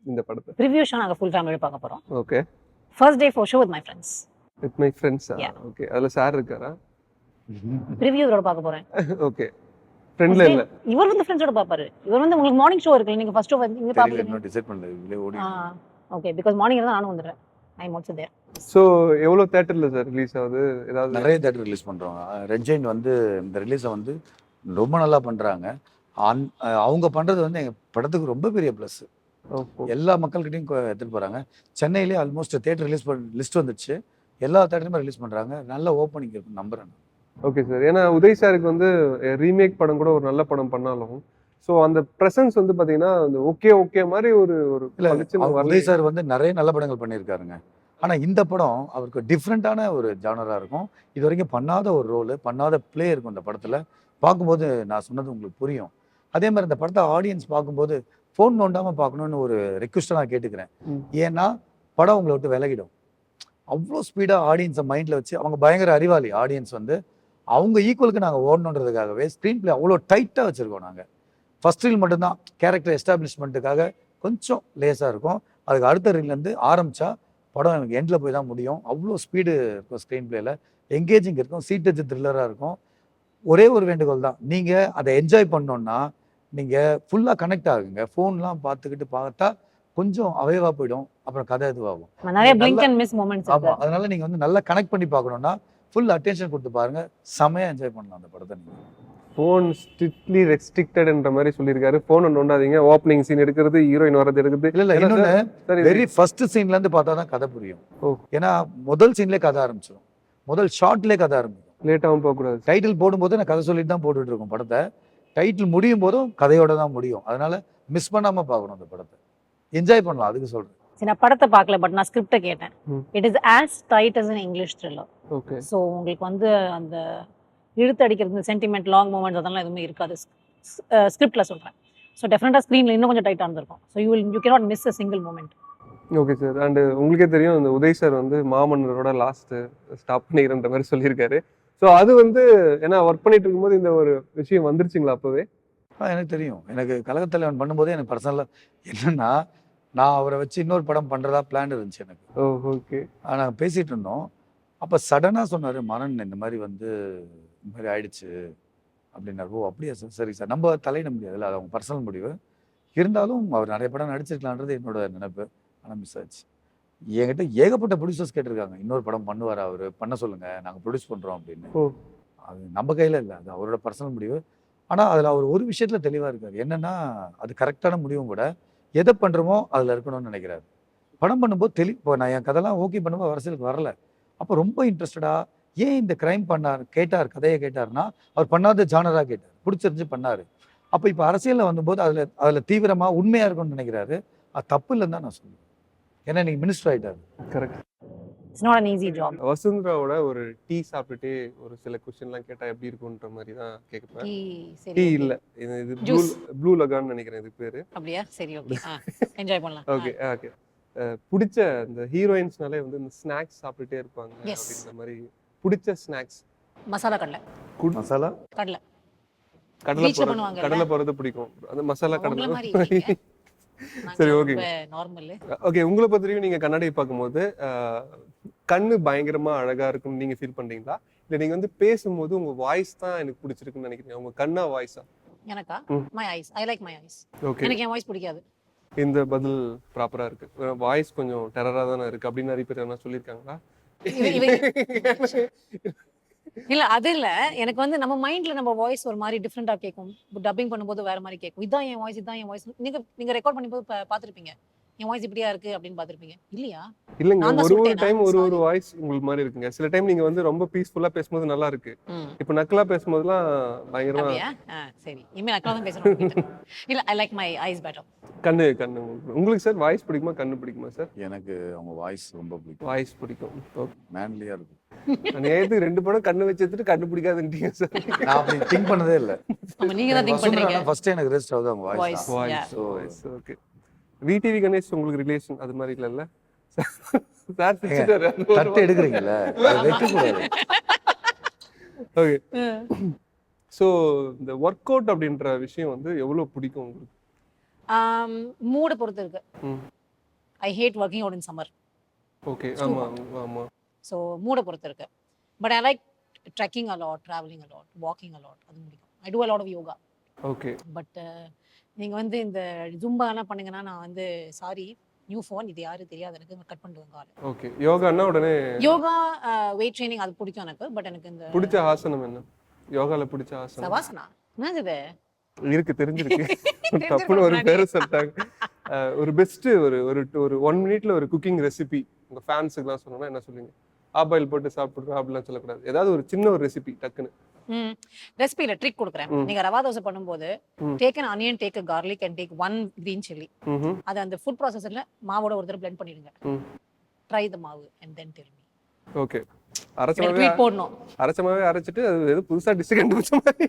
இந்த படத்தை? ப்ரிவ்யூ ஷோ நாங்க ஃபுல் ஃபேமிலியோட பார்க்க போறோம். Okay. First day four show with my friends. With my friends. Yeah. Okay. அதுல சார் இருக்காரா? ப்ரிவ்யூரோட பார்க்க போறேன். ஓகே. ஃப்ரெண்ட்ல இல்ல. இவர் வந்து ஃப்ரெண்ட்ஸோட பாப்பாரு. இவர் வந்து உங்களுக்கு மார்னிங் ஷோ இருக்குல்ல, நீங்க ஃபர்ஸ்ட் ஷோ வந்து இங்க பாப்பீங்க. இன்னும் டிசைட் பண்ணல, இதுல ஓடி. ஓகே, பிகாஸ் மார்னிங் தான் நானும் வந்துறேன். ஐ அம் ஆல்சோ தேர். சோ எவ்வளவு தியேட்டர்ல சார் ரிலீஸ் ஆகுது? ஏதாவது நிறைய தியேட்டர் ரிலீஸ் பண்றோம். ரெட் ஜெயின் வந்து இந்த ரிலீஸை வந்து ரொம்ப நல்லா பண்றாங்க. அவங்க பண்றது வந்து எங்க படத்துக்கு ரொம்ப பெரிய ப்ளஸ். எல்லா மக்கள்கிட்டையும் எடுத்துட்டு போறாங்க. சென்னையிலே ஆல்மோஸ்ட் தியேட்டர் ரிலீஸ் லிஸ்ட் வந்துச்சு. எல்லா தியேட்டருமே ரிலீஸ் பண்றாங்க. நல்ல ஓப்பனிங் இருக்கு, நம்புறேன். Okay sir. ஏன்னா உதய் சாருக்கு வந்து ரீமேக் படம் கூட ஒரு நல்ல படம் பண்ணாலும் ஸோ அந்த ப்ரெசன்ஸ் வந்து பார்த்தீங்கன்னா அந்த ஓகே மாதிரி ஒரு உதய் சார் வந்து நிறைய நல்ல படங்கள் பண்ணியிருக்காருங்க. ஆனால் இந்த படம் அவருக்கு டிஃப்ரெண்ட்டான ஒரு ஜானராக இருக்கும். இது வரைக்கும் பண்ணாத ஒரு ரோலு, பண்ணாத பிளே இருக்கும் இந்த படத்தில். பார்க்கும்போது நான் சொன்னது உங்களுக்கு புரியும். அதே மாதிரி இந்த படத்தை ஆடியன்ஸ் பார்க்கும்போது ஃபோன் நோண்டாமல் பார்க்கணுன்னு ஒரு ரெக்வஸ்ட்டை நான் கேட்டுக்கிறேன். ஏன்னா படம் உங்களை விட்டு விலகிடும். அவ்வளோ ஸ்பீடாக ஆடியன்ஸை மைண்டில் வச்சு, அவங்க பயங்கர அறிவாளி ஆடியன்ஸ் வந்து, அவங்க ஈக்குவலுக்கு நாங்கள் ஓடணுன்றதுக்காகவே ஸ்க்ரீன் பிளே அவ்வளோ டைட்டாக வச்சுருக்கோம். நாங்கள் ஃபர்ஸ்ட் ரீல் மட்டும்தான் கேரக்டர் எஸ்டாப்ளிஷ்மெண்ட்டுக்காக கொஞ்சம் லேஸாக இருக்கும். அதுக்கு அடுத்த ரீல்லேருந்து ஆரம்பித்தா படம் எனக்கு எண்டில் போய் தான் முடியும். அவ்வளோ ஸ்பீடு இருக்கும் ஸ்க்ரீன் பிளேயில், எங்கேஜிங் இருக்கும், சீட்டச்சு த்ரில்லராக இருக்கும். ஒரே ஒரு வேண்டுகோள் தான், நீங்கள் அதை என்ஜாய் பண்ணோன்னா நீங்கள் ஃபுல்லாக கனெக்ட் ஆகுங்க. ஃபோன்லாம் பார்த்துக்கிட்டு பார்த்தா கொஞ்சம் அவைவா போயிடும், அப்புறம் கதை இதுவாகும். நிறைய பிளிங்க் அண்ட் மிஸ் மொமெண்ட்ஸ். ஆமாம், அதனால நீங்கள் வந்து நல்லா கனெக்ட் பண்ணி பார்க்கணுன்னா ஃபுல் அட்டென்ஷன் கொடுத்து பாருங்க, செமையாக என்ஜாய் பண்ணலாம் அந்த படத்தை. நீங்கள் ஃபோன் ஸ்ட்ரிக்ட்லி ரெஸ்ட்ரிக்டட்ன்ற மாதிரி சொல்லியிருக்காரு. ஃபோனை நோண்டாதீங்க, ஓப்பனிங் சீன் எடுக்கிறது, ஹீரோயின் வரது எடுக்கிறது. இல்லை இன்னொன்று, வெரி ஃபர்ஸ்ட் சீன்லேருந்து பார்த்தா தான் கதை புரியும். ஏன்னா முதல் சீன்லேயே கதை ஆரம்பிச்சிடும், முதல் ஷார்ட்லேயே கதை ஆரம்பிக்கும். லேட்டாகவும் போகக்கூடாது. டைட்டில் போடும்போது நான் கதை சொல்லிட்டு தான் போட்டுட்டு இருக்கோம் படத்தை. டைட்டில் முடியும் போதும் கதையோட தான் முடியும். அதனால மிஸ் பண்ணாமல் பார்க்கணும் அந்த படத்தை, என்ஜாய் பண்ணலாம். அதுக்கு சொல்கிறேன். நான் படத்தை பார்க்கல, பட் நான் ஸ்கிரிப்டை கேட்டேன். It is as tight as an English thriller. Okay. So உங்களுக்கு வந்து அந்த இழுத்து அடிக்கிறது, சென்டிமெண்ட், லாங் மூமெண்ட்ஸ் அதெல்லாம் எதுவுமே இருக்காது. ஸ்கிரிப்டில் சொல்கிறேன். ஸோ டெஃபினட்டாக ஸ்க்ரீனில் இன்னும் கொஞ்சம் டைட்டாக இருந்திருக்கும். So you cannot miss a single moment. Okay sir. And உங்களுக்கே தெரியும் இந்த உதய் சார் வந்து மாமன்னரோட லாஸ்ட் ஸ்டாப் பண்ணிக்கிறன்ற மாதிரி சொல்லியிருக்காரு. ஸோ அது வந்து ஏன்னா ஒர்க் பண்ணிட்டு இருக்கும்போது இந்த ஒரு விஷயம் வந்துருச்சுங்களா அப்போவே? எனக்கு தெரியும். எனக்கு கழகத்தலைவன் பண்ணும்போதே எனக்கு பர்சனலாக என்னன்னா, நான் அவரை வச்சு இன்னொரு படம் பண்ணுறதா பிளான் இருந்துச்சு எனக்கு. ஓ ஓகே. நாங்கள் பேசிகிட்டு இருந்தோம். அப்போ சடனாக சொன்னார், மனன் இந்த மாதிரி வந்து இந்த மாதிரி ஆயிடுச்சு அப்படின்னாரு. ஓ அப்படியா சார், சரி சார். நம்ம தலையிட முடியாதுல்ல, அது அவங்க பர்சனல் முடிவு. இருந்தாலும் அவர் நிறைய படம் நடிச்சிருக்கலான்றது என்னோட நினைப்பு. ஆனால் மிஸ் ஆச்சு. என்கிட்ட ஏகப்பட்ட ப்ரொடியூசர்ஸ் கேட்டிருக்காங்க, இன்னொரு படம் பண்ணுவார் அவர், பண்ண சொல்லுங்கள், நாங்கள் ப்ரொடியூஸ் பண்ணுறோம் அப்படின்னு. ஓ அது நம்ம கையில் இல்லை, அது அவரோட பர்சனல் முடிவு. ஆனால் அதில் அவர் ஒரு விஷயத்தில் தெளிவாக இருக்கார். என்னென்னா, அது கரெக்டான முடிவும் கூட. எதை பண்ணுறோமோ அதில் இருக்கணும்னு நினைக்கிறாரு. படம் பண்ணும்போது இப்போ நான் என் கதைலாம் ஓகே பண்ணும்போது அரசியலுக்கு வரல. அப்போ ரொம்ப இன்ட்ரெஸ்டடாக ஏன் இந்த கிரைம் பண்ணார் கேட்டார், கதையை கேட்டார்னா அவர் பண்ணாத ஜானராக கேட்டார், பிடிச்சிருந்து பண்ணார். அப்போ இப்போ அரசியலில் வந்தபோது அதில் தீவிரமாக உண்மையாக இருக்கணும்னு நினைக்கிறாரு. அது தப்பு இல்லைன்னு தான் நான் சொல்லுவேன். ஏன்னா நீங்கள் மினிஸ்டர் ஆகிட்டார். Correct. It's not an easy job. வசுந்தராவோட ஒரு டீ சாப்பிட்டுட்டே ஒரு சில கொஸ்டின்லாம் கேட்டா எப்படி இருக்கும்ன்ற மாதிரி தான் கேட்பேன். சரி, டீ okay. இல்ல, இது Juice. ப்ளூ லகான்னு நினைக்கிறேன் இது பேரு. அப்படியா? சரி, ஓகே. என்ஜாய் பண்ணலாம். Okay okay. பிடிச்ச இந்த ஹீரோயின்ஸ்னாலே வந்து இந்த ஸ்நாக்ஸ் சாப்பிட்டுட்டே இருப்பாங்க Yes. அப்படின்ற மாதிரி. பிடிச்ச ஸ்நாக்ஸ்? மசாலா கடலை. மசாலா கடலை கடலை Beach ல போறது, பண்ணுவாங்கல்ல? கடலை போறது பிடிக்கும். அந்த மசாலா உங்களை கடலை. மாதிரி இல்லைங்க. சரி, okay. நார்மல். ஓகே, உங்களை பத்தியும் நீங்க கண்ணாடியை பார்க்கும்போது கண்ணு பயங்கரமா அழகா இருக்கும்னு நீங்க ஃபீல் பண்றீங்களா, இல்ல நீங்க வந்து பேசும்போது உங்க வாய்ஸ் தான் எனக்கு பிடிச்சிருக்குன்னு நினைக்கிறீங்க? உங்க கண்ணா வாய்ஸா? எனக்கா? My ice. I like my ice. Okay, எனக்கு என் வாய்ஸ் பிடிக்காது. இந்த பதில் ப்ராப்பரா இருக்கு. வாய்ஸ் கொஞ்சம் டெரரா தானே இருக்கு அப்படின்னு நிறைய பேர் என்ன சொல்லியிருக்காங்களா? இல்ல அது இல்ல, எனக்கு வந்து நம்ம மைண்ட்ல நம்ம வாய்ஸ் ஒரு மாதிரி டிஃப்ரெண்டா கேட்கும். டப்பிங் பண்ணும்போது வேற மாதிரி கேட்கும். இதான் என் வாய்ஸ், இதான் என் வாய்ஸ். நீங்க ரெக்கார்ட் பண்ணும்போது பார்த்திருப்பீங்க, என் வாய்ஸ் இப்படியா இருக்கு அப்படின்னு பார்த்திருப்பீங்க இல்லையா? இல்லங்க, நான் தான் ஒரு சொல்லிட்டேனா? டைம் ஒரு Sorry. வாய்ஸ் உங்களுக்கு மாதிரி இருக்குங்க. சில டைம் நீங்க வந்து ரொம்ப பீஸ்ஃபுல்லா பேசும்போது நல்லா இருக்கு. இப்போ நக்கலா பேசும்போதெல்லாம் பயங்கரமா அப்படியா? சரி, இனிமே நக்கலா தான் பேசுறேன் உங்ககிட்ட. இல்ல, I like my ice better. கண்ணு கண்ணு உங்களுக்கு சார் வாய்ஸ் பிடிக்குமா கண்ணு பிடிக்குமா சார்? எனக்கு அவங்க வாய்ஸ் ரொம்ப பிடிக்கும். வாய்ஸ் பிடிக்கும். மேன்லியாக இருக்கும். நேத்து 2 படம் கண்ணு வச்சு எடுத்துட்டு கண்ணு பிடிக்காதுன்றீங்க சார். நான் அப்படி திங்க் பண்ணதே இல்லை. ஆமா, நீங்க தான் திங்க் பண்றீங்க. ஃபர்ஸ்ட் எனக்கு ரெஸ்ட் ஆகுது அவங்க வாய்ஸ் Voice. தான். Voice Yeah. Voice okay. VTV Ganesh உங்களுக்கு ரிலேஷன் அது மாதிரி இல்லல்ல சார்? சிரிச்சிட்டாரு. தட்டு எடுக்கிறீங்கல்ல, அது வைக்கக்கூடாது. ஓகே. ஸோ இந்த ஒர்க் அவுட் அப்படின்ற விஷயம் வந்து எவ்வளவு பிடிக்கும் உங்களுக்கு? மூட பொறுத்து இருக்கு. I hate working out in summer. Okay, ஆமா ஆமா. ஸோ மூட பொறுத்து இருக்கு. But I like trekking a lot, travelling a lot, walking a lot. அது பிடிக்கும். I do a lot of yoga. Okay. But நீங்க வந்து இந்த ஜும்பாலாம் பண்ணீங்கன்னா நான் வந்து சாரி, நியூ ஃபோன், இது யாரு தெரியாது எனக்கு, கட் பண்ணிடுவேன் கால். ஓகே, யோகான்னா உடனே யோகா, வெயிட் ட்ரைனிங் அது பிடிக்கும் எனக்கு. பட் எனக்கு இந்த பிடிச்ச ஆசனம் என்ன? யோகால பிடிச்ச ஆசனம் சவாசனா என்னது இது? இருக்கு, தெரிஞ்சிருக்கு. தப்புன்னு ஒரு பேரு சொல்லிட்டாங்க. ஒரு பெஸ்ட் ஒரு ஒரு 1 மினிட்ல ஒரு குக்கிங் ரெசிபி உங்க ஃபேன்ஸுக்குலாம் சொன்னோம்னா என்ன சொல்லுங்க? ஆபாயில் போட்டு சாப்பிடுறோம் அப்படிலாம் சொல்லக்கூடாது. ஏதாவது ஒரு சின்ன ஒரு ரெசிபி டக்குன்னு. ரெசிபில ட்ரிக் கொடுக்குறேன். நீங்க ரவா தோசை பண்ணும்போது take an onion, take a garlic and take 1 green chilli. அது அந்த ஃபுட் ப்ராசஸர்ல மாவோட ஒரு தடவை blend பண்ணிடுங்க. ட்ரை த மாவு and then tell me. Okay. Tweet போடணும். அரைச்சமாவே அரைச்சிட்டு அது ஏதோ புதுசா டிஷ் கண்டுபிடிச்ச மாதிரி.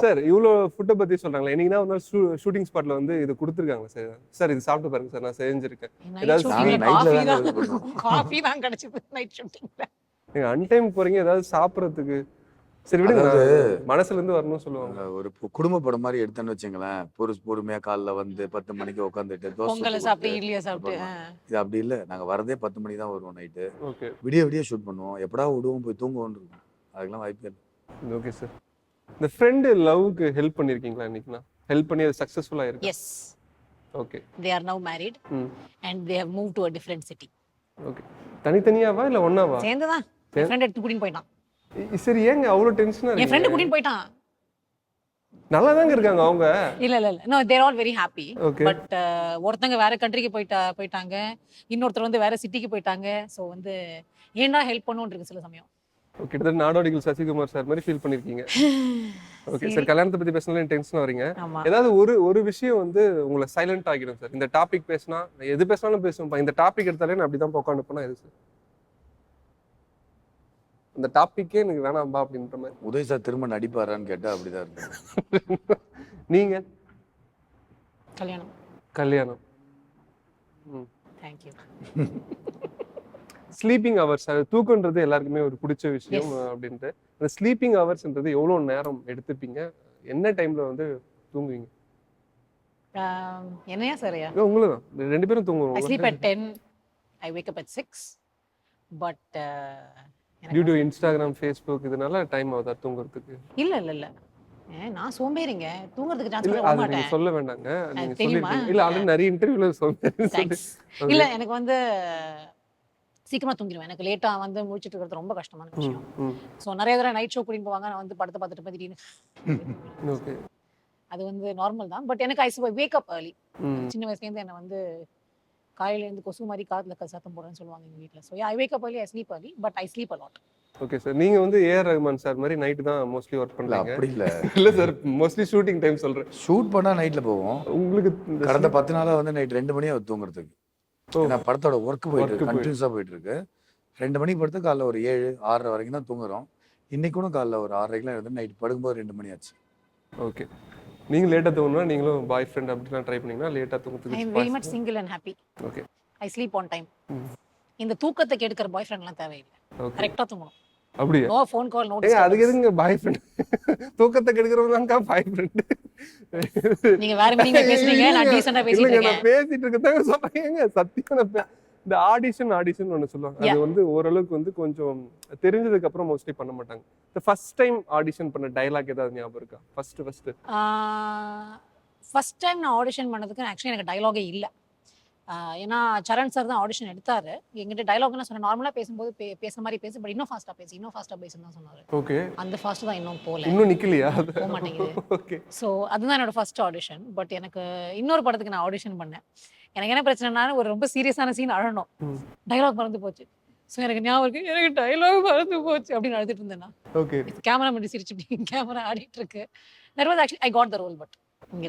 சார் இவ்வளோ ஃபுட்டை பத்தி சொல்றாங்களே, இன்னைக்கு தான் ஒரு நாள் ஷூட்டிங் ஸ்பாட்ல வந்து இது கொடுத்துருக்காங்க சார். சார் இது சாப்பிட்டு பாருங்க சார், நான் செஞ்சிருக்கேன். ஏதாவது காஃபி தான் கிடைச்சது நைட் ஷூட்டிங்ல. நீங்க அன்டைம் போறீங்க, ஏதாவது சாப்பிட்றதுக்கு. சரி விடுங்க, மனசுல இருந்து வரணும்னு சொல்லுவாங்க. ஒரு குடும்ப படம் மாதிரி எடுத்தேன்னு வச்சுங்களேன், பொறுமையா காலைல வந்து 10 மணிக்கு உட்காந்துட்டு பொங்கலை சாப்பிட்டு இட்லியை சாப்பிட்டு. இது அப்படி இல்லை. நாங்க வரதே 10 மணிக்கு தான் வருவோம் நைட்டு. ஓகே. விடிய ஷூட் பண்ணுவோம். எப்படா விடுவோம் போய் தூங்குவோம்னு இருக்கும். அதுக்கெல்லாம் வாய்ப்பே இல்லை. Okay sir. இந்த ஃப்ரெண்டு லவ்க்கு ஹெல்ப் பண்ணிருக்கீங்களா இன்னைக்குனா? ஹெல்ப் பண்ணி அது சக்சஸ்ஃபுல்லா இருக்கு? Yes. Okay. they are now married and they have moved to a different city. Okay. தனித்தனியாவா இல்ல ஒண்ணாவா? சேர்ந்துதான். என் ஃப்ரெண்ட் எடுத்து கூட்டிட்டு போயிட்டான். சரி, ஏங்க அவ்வளவு டென்ஷனா என் இருக்கு? ஃப்ரெண்ட் கூட்டிட்டு போயிட்டான். நல்லா தாங்க இருக்காங்க அவங்க. இல்ல no, they are all very happy. Okay. But ஒருத்தங்க வேற கண்ட்ரிக்கு போயிட்டாங்க, இன்னொருத்தர் வந்து வேற சிட்டிக்கு போயிட்டாங்க. சோ வந்து ஏன்டா ஹெல்ப் பண்ணுன்னு இருக்கு சில சமயம். ஓகே, கிட்டத்தட்ட நாடோடிகள் சசிகுமார் சார் மாதிரி ஃபீல் பண்ணிருக்கீங்க. ஓகே சார், கல்யாணத்தை பத்தி பேசினாலும் டென்ஷன் வரீங்க. ஆமா. ஏதாவது ஒரு விஷயம் வந்து உங்களை சைலண்ட் ஆகிடும் சார். இந்த டாபிக் பேசினா எது பேசினாலும் பேசுவோம், இந்த டாபிக் எடுத்தாலே நான் அப்படிதான் உட்காந்து போனா எது சார்? அந்த டாபிக்கே எனக்கு வேணாம்பா அப்படின்ற மாதிரி. உதய் சார் திரும்ப நடிப்பாரான்னு கேட்டா அப்படிதான் இருக்கு. நீங்க கல்யாணம். கல்யாணம். தேங்க்யூ. ஸ்லீப்பிங் ஹவர்ஸ், அது தூக்கன்றது எல்லாருக்குமே ஒரு பிடிச்ச விஷயம் அப்படின்ட்டு. அந்த ஸ்லீப்பிங் ஹவர்ஸ்ன்றது எவ்வளோ நேரம் எடுத்துப்பீங்க, என்ன டைம்ல வந்து தூங்குவீங்க? என்னையா சரியா? உங்களுக்கு தான் 2 பேரும் I தூங்குவோம். sleep at 10. I wake up at 6. But due to Instagram, Facebook இதனால டைம் ஆகுதா தூங்குறதுக்கு? இல்ல. நான் சோம்பேறிங்க. தூங்குறதுக்கு சான்ஸ் இல்ல கொடுக்க அது நீங்க மாட்டேன். சொல்ல வேண்டாங்க. நீங்க தெரியுமா? சொல்லிருக்கீங்க. இல்ல ஆல்ரெடி நிறைய இன்டர்வியூல சொல்லிருக்கீங்க. Thanks. இல்ல எனக்கு வந்து சீக்கிரமா தூங்கிடுவேன். எனக்கு லேட்டா வந்து முழிச்சிட்டு இருக்கிறது ரொம்ப கஷ்டமான விஷயம். ஸோ நிறைய தடவை நைட் ஷோ கூட்டிட்டு போவாங்க. நான் வந்து படத்தை பார்த்துட்டு திடீர்னு ஓகே. அது வந்து நார்மல் தான். பட் எனக்கு ஐ வேக் அப் ஏர்லி. சின்ன வயசுலேருந்து என்னை வந்து காலையில இருந்து கொசு மாதிரி காத்துல சத்தம் போடுறேன்னு சொல்லுவாங்க எங்க வீட்டில். So I wake up early, I sleep early, but I sleep a lot. Okay sir. நீங்க வந்து ஏஆர் ரஹ்மான் சார் மாதிரி நைட் தான் மோஸ்ட்லி ஒர்க் இல்ல பண்றீங்க. அப்படி இல்ல, இல்ல சார், மோஸ்ட்லி ஷூட்டிங் டைம் சொல்றேன். ஷூட் பண்ணா நைட்ல போவோம். உங்களுக்கு கடந்த 10 நாளா வந்து நைட் 2 மணி ஆகுது தூங்குறதுக்கு. ஏன்னா படத்தோட ஒர்க் போயிட்டு இருக்கு, கண்டினியூஸா போயிட்டு இருக்கு. 2 மணிக்கு படுத்து காலைல ஒரு 7, 6:30 வரைக்கும் தான் தூங்குறோம். இன்னைக்கு கூட காலைல ஒரு 6:30க்குலாம் எழுந்து நைட் படுக்கும்போது 2 மணி ஆச்சு. ஓகே. நீங்க லேட்டா தூங்கணும்னா நீங்களும் பாய் ஃப்ரெண்ட் அப்படிலாம் ட்ரை பண்ணீங்கன்னா லேட்டா ஐ தூங்குறதுக்கு am very much single and happy. Okay. I sleep on time. இந்த தூக்கத்தை கெடுக்கிற பாய் ஃப்ரெண்ட்லாம் தேவையில்லை. ஓகே. கரெக்டா தூங்கணும். அப்படியே நோ ஃபோன் கால், நோ ஏங்க அதுக்கு எதுங்க பாய் ஃப்ரெண்ட்? தூக்கத்தை கெடுக்கிறவங்க தான் பாய் ஃப்ரெண்ட். நீங்க வேற மீனிங்ல பேசுறீங்க, நான் டீசன்ட்டா பேசிட்டு இல்லங்க இருக்கேன். நான் பேசிட்டு இருக்கதாங்க சொல்றேங்க. சத்தியமா நான் இந்த ஆடிஷன் ஒன்னு சொல்லுவாங்க. அது வந்து ஓரளவுக்கு வந்து கொஞ்சம் தெரிஞ்சதுக்கு அப்புறம் மோஸ்ட்லி பண்ண மாட்டாங்க. இந்த ஃபர்ஸ்ட் டைம் ஆடிஷன் பண்ண டயலாக் ஏதாவது ஞாபகம் இருக்கா? ஃபர்ஸ்ட் டைம் நான் ஆடிஷன் பண்ணதுக்கு ஆக்சுவலி எனக்கு டயலாகே இல்லை. ஏன்னா சரண் சார் தான் ஆடிஷன் எடுத்தாரு. எங்கிட்ட டயலாக்னா சொன்ன நார்மலாக பேசும்போது பேசுற மாதிரி பேசு, பட் இன்னும் ஃபாஸ்ட்டாக பேசுன்னு தான் சொன்னார். ஓகே. அந்த ஃபாஸ்ட் தான் இன்னும் போகல, இன்னும் நிக்கலையா? போக மாட்டேங்குது. ஓகே. ஸோ அதுதான் என்னோட ஃபர்ஸ்ட் ஆடிஷன். பட் எனக்கு இன்னொரு படத்துக்கு நான் ஆடிஷன் பண்ணேன். எனக்கு என்ன பிரச்சனைனா ஒரு ரொம்ப சீரியஸான சீன் அழணும், டயலாக் மறந்து போச்சு. ஸோ எனக்கு ஞாபகம் இருக்கு, எனக்கு டயலாக் மறந்து போச்சு அப்படின்னு அழுதுட்டு இருந்தேன். ஓகே. கேமரா முன்னாடி சிரிச்சு கேமரா ஆடிட்டு இருக்கு. That was actually I got the role. But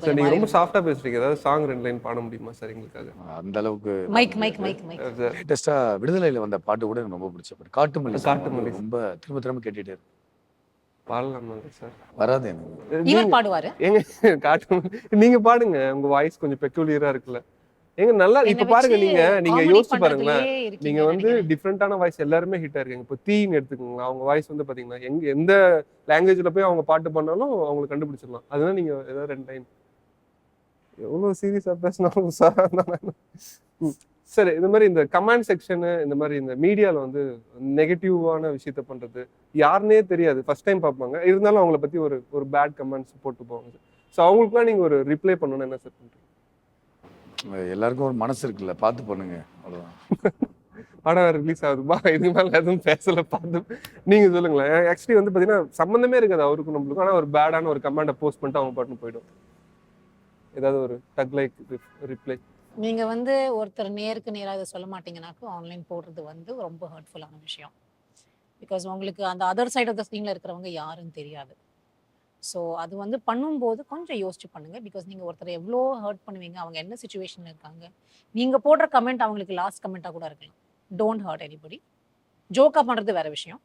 sir நீங்க ரொம்ப சாஃப்ட்டா பேசுறீங்க. ஏதாவது சாங் 2 லைன் பாட முடியுமா சார் எங்களுக்காக? அந்த அளவுக்கு மைக் லேட்டஸ்டா விடுதலையில வந்த பாட்டு கூட எனக்கு ரொம்ப பிடிச்ச பாட்டு. காட்டுமல்லி காட்டுமல்லி. ரொம்ப திரும்ப கேட்டுட்டே இருக்கு. பாடலாமா சார்? வராது எனக்கு. இவர் பாடுவாரு. ஏங்க காட்டுமல்லி நீங்க பாடுங்க. உங்க வாய்ஸ் கொஞ்சம் பெக்யூலியரா இருக்குல்ல. ஏங்க நல்லா இப்ப பாருங்க, நீங்க யோசிச்சு பாருங்களேன். நீங்க வந்து டிஃப்ரெண்டான வாய்ஸ் எல்லாருமே ஹிட் ஆயிருக்கீங்க. இப்போ தீன்னு எடுத்துக்கோங்க. அவங்க வாய்ஸ் வந்து பாத்தீங்கன்னா எந்த லாங்குவேஜ்ல போய் அவங்க பாட்டு பண்ணாலும் அவங்களுக்கு கண்டுபிடிச்சிடலாம். அதுதான் நீங்க ஏதாவது 2 டைம் எவ்வளவு சீரியஸா பேசினாலும் சரி. இந்த மாதிரி இந்த கமெண்ட் செக்ஷனு, இந்த மாதிரி இந்த மீடியால வந்து நெகட்டிவான விஷயத்த பண்றது யாருன்னே தெரியாது, ஃபர்ஸ்ட் டைம் பார்ப்பாங்க. இருந்தாலும் அவங்கள பத்தி ஒரு பேட் கமெண்ட்ஸ் போட்டு போவாங்க. ஸோ அவங்களுக்குலாம் நீங்க ஒரு ரிப்ளை பண்ணணும்னா என்ன சார் பண்றீங்க? எல்லாருக்கும் ஒரு மனசு இருக்குல்ல, பார்த்து பண்ணுங்க, அவ்வளவுதான். படம் ரிலீஸ் ஆகுதுப்பா, இதுக்கு மேல எதுவும் பேசல, பார்த்து நீங்க சொல்லுங்களேன். ஆக்சுவலி வந்து பாத்தீங்கன்னா சம்பந்தமே இருக்காது அவருக்கும் நம்மளுக்கும். ஆனா ஒரு பேடான ஒரு கமெண்ட்டை போஸ்ட் பண்ணிட்டு அவங்க பாட்டுன்னு போயிடும். ஏதாவது ஒரு டக் லைக் ரிப்ளை. நீங்க வந்து ஒருத்தர் நேருக்கு நேராக இதை சொல்ல மாட்டீங்கன்னாக்கு ஆன்லைன் போடுறது வந்து ரொம்ப ஹர்ட்ஃபுல்லான விஷயம். பிகாஸ் உங்களுக்கு அந்த அதர் சைட் ஆஃப் த ஸ்க்ரீனில் இருக்கிறவங்க யாருன்னு தெரியாது. ஸோ அது வந்து பண்ணும்போது கொஞ்சம் யோசிச்சு பண்ணுங்க. பிகாஸ் நீங்கள் ஒருத்தரை எவ்வளோ ஹர்ட் பண்ணுவீங்க, அவங்க என்ன சுச்சுவேஷனில் இருக்காங்க. நீங்கள் போடுற கமெண்ட் அவங்களுக்கு லாஸ்ட் கமெண்ட்டாக கூட இருக்கலாம். Don't hurt anybody. ஜோக்காக பண்ணுறது வேற விஷயம்.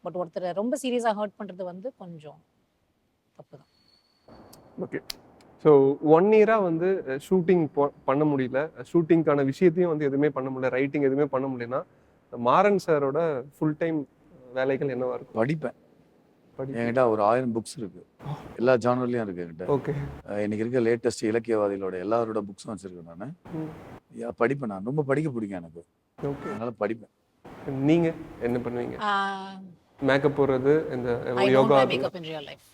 பட் ஒருத்தரை ரொம்ப சீரியஸாக ஹர்ட் பண்ணுறது வந்து கொஞ்சம் தப்பு தான். ஓகே. ஸோ 1 இயராக வந்து ஷூட்டிங் பண்ண முடியல, ஷூட்டிங்கான விஷயத்தையும் வந்து எதுவுமே பண்ண முடியல, ரைட்டிங் எதுவுமே பண்ண முடியலன்னா மாறன் சாரோட ஃபுல் டைம் வேலைகள் என்னவா இருக்கும்? படிப்பேன். என்கிட்ட ஒரு 1000 புக்ஸ் இருக்கு, எல்லா ஜானர்லயும் இருக்கு என்கிட்ட. ஓகே. இன்னைக்கு இருக்க லேட்டஸ்ட் இலக்கியவாதிகளோட எல்லாரோட புக்ஸும் வச்சிருக்கேன் நான். படிப்பேன், நான் ரொம்ப படிக்க பிடிக்கும் எனக்கு. ஓகே. அதனால படிப்பேன். நீங்க என்ன பண்ணுவீங்க? மேக்கப் போடுறது, இந்த yoga? Makeup in real life.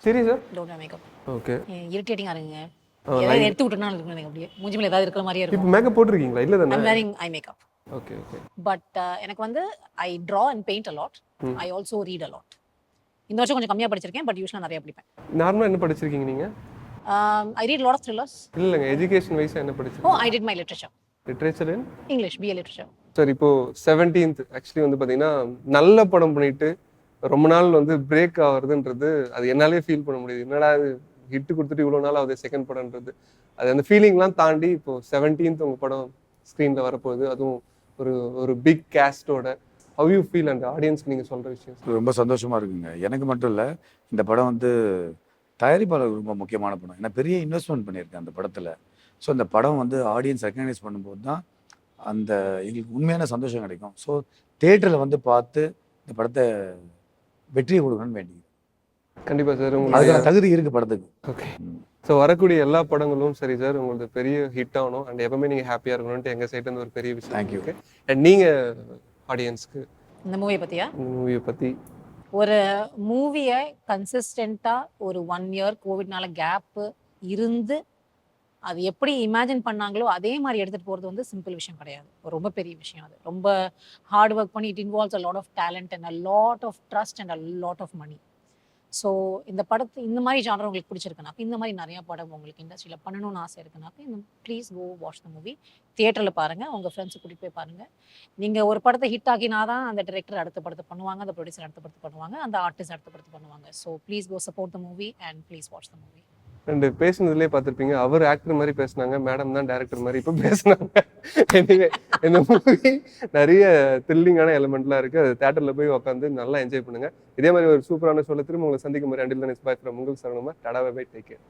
சீரியஸா? Don't makeup. ஓகே. இரிட்டேட்டிங்கா இருங்க. ஏதாவது எடுத்து விட்டுனாலும் இருக்கு எனக்கு அப்படியே மூஞ்சி மேல ஏதாவது இருக்கிற மாதிரியே இருக்கும். இப்போ மேக்கப் போட்டுருக்கீங்களா? இல்ல தானே? I'm wearing eye makeup. Okay okay. But எனக்கு வந்து I draw and paint a lot. I also read a lot. இந்த வருஷம் கொஞ்சம் கம்மியா படிச்சிருக்கேன், பட் யூசுவலா நிறைய படிப்பேன். நார்மலா என்ன படிச்சிருக்கீங்க நீங்க? I read a lot of thrillers. இல்லங்க, எஜுகேஷன் வைஸா என்ன படிச்சிருக்கீங்க? Oh, I did my literature. Literature in English, BA literature. Sir இப்போ 17th ஆக்சுவலி வந்து பாத்தீங்கன்னா நல்ல படம் பண்ணிட்டு ரொம்ப நாள் வந்து பிரேக் ஆகுறதுன்றது அது என்னாலே ஃபீல் பண்ண முடியுது. என்னடா இது ஹிட் கொடுத்துட்டு இவ்வளோ நாள் ஆகுது செகண்ட் படம்ன்றது. அது அந்த ஃபீலிங்லாம் தாண்டி இப்போ 17th உங்க படம் ஸ்க்ரீனில் வரப்போகுது. அதுவும் ஒரு பிக் கேஸ்டோட ஹவ் யூ ஃபீல் அந்த ஆடியன்ஸ்க்கு நீங்கள் சொல்கிற விஷயம்? ரொம்ப சந்தோஷமாக இருக்குங்க. எனக்கு மட்டும் இல்லை, இந்த படம் வந்து தயாரிப்பாளருக்கு ரொம்ப முக்கியமான படம். ஏன்னா பெரிய இன்வெஸ்ட்மெண்ட் பண்ணியிருக்கேன் அந்த படத்தில். ஸோ இந்த படம் வந்து ஆடியன்ஸ் ரெக்கக்னைஸ் பண்ணும்போது தான் அந்த எங்களுக்கு உண்மையான சந்தோஷம் கிடைக்கும். ஸோ தியேட்டரில் வந்து பார்த்து இந்த படத்தை வெற்றியை கொடுக்கணும்னு வேண்டி கண்டிப்பாக சார். உங்களுக்கு அதுக்கான தகுதி இருக்குது படத்துக்கு. ஓகே. ஸோ வரக்கூடிய எல்லா படங்களும் சரி சார், உங்களுக்கு பெரிய ஹிட் ஆகணும் அண்ட் எப்பவுமே நீங்கள் ஹாப்பியாக இருக்கணும்ட்டு எங்கள் சைட்லேருந்து ஒரு பெரிய விஷயம். தேங்க்யூ. அண்ட் நீங்கள் ஆடியன்ஸ்க்கு இந்த மூவியை பற்றியா? இந்த மூவியை பற்றி ஒரு மூவியை கன்சிஸ்டண்ட்டாக ஒரு 1 இயர் கோவிட்னால கேப்பு இருந்து அது எப்படி இமேஜின் பண்ணாங்களோ அதே மாதிரி எடுத்துகிட்டு போகிறது வந்து சிம்பிள் விஷயம் கிடையாது. ரொம்ப பெரிய விஷயம். அது ரொம்ப ஹார்ட் ஒர்க் பண்ணி it involves a lot of talent and a lot of trust and a lot of money. So இந்த படத்தை இந்த மாதிரி ஜானர் உங்களுக்கு பிடிச்சிருக்குனாக்க, இந்த மாதிரி நிறையா படம் உங்களுக்கு இண்டஸ்ட்ரியில் பண்ணணும்னு ஆசை இருக்குனாக்க, please go watch the movie. தியேட்டரில் பாருங்கள், உங்கள் ஃப்ரெண்ட்ஸை கூட்டிகிட்டு போய் பாருங்கள். நீங்கள் ஒரு படத்தை ஹிட் ஆக்கினா தான் அந்த டைரக்டர் அடுத்த படத்தை பண்ணுவாங்க, அந்த ப்ரொடியூசர் அடுத்த படத்தை பண்ணுவாங்க, அந்த ஆர்டிஸ்ட் அடுத்த படத்தை பண்ணுவாங்க. So please go support the movie and please watch the movie. And பேசுனதுலேயே பார்த்துருப்பீங்க, அவர் ஆக்டர் மாதிரி பேசுனாங்க, மேடம் தான் டேரக்டர் மாதிரி இப்போ பேசுனாங்க. எனிவே இந்த மூவி நிறைய த்ரில்லிங்கான எலிமெண்ட்லாம் இருக்குது. அது தேட்டரில் போய் உட்காந்து நல்லா என்ஜாய் பண்ணுங்கள். இதே மாதிரி ஒரு சூப்பரான சொல்ல திரும்ப உங்களை சந்திக்கும் மாதிரி until then is bye from உங்கள் சரவணமா. Ta-ta bye bye, take care.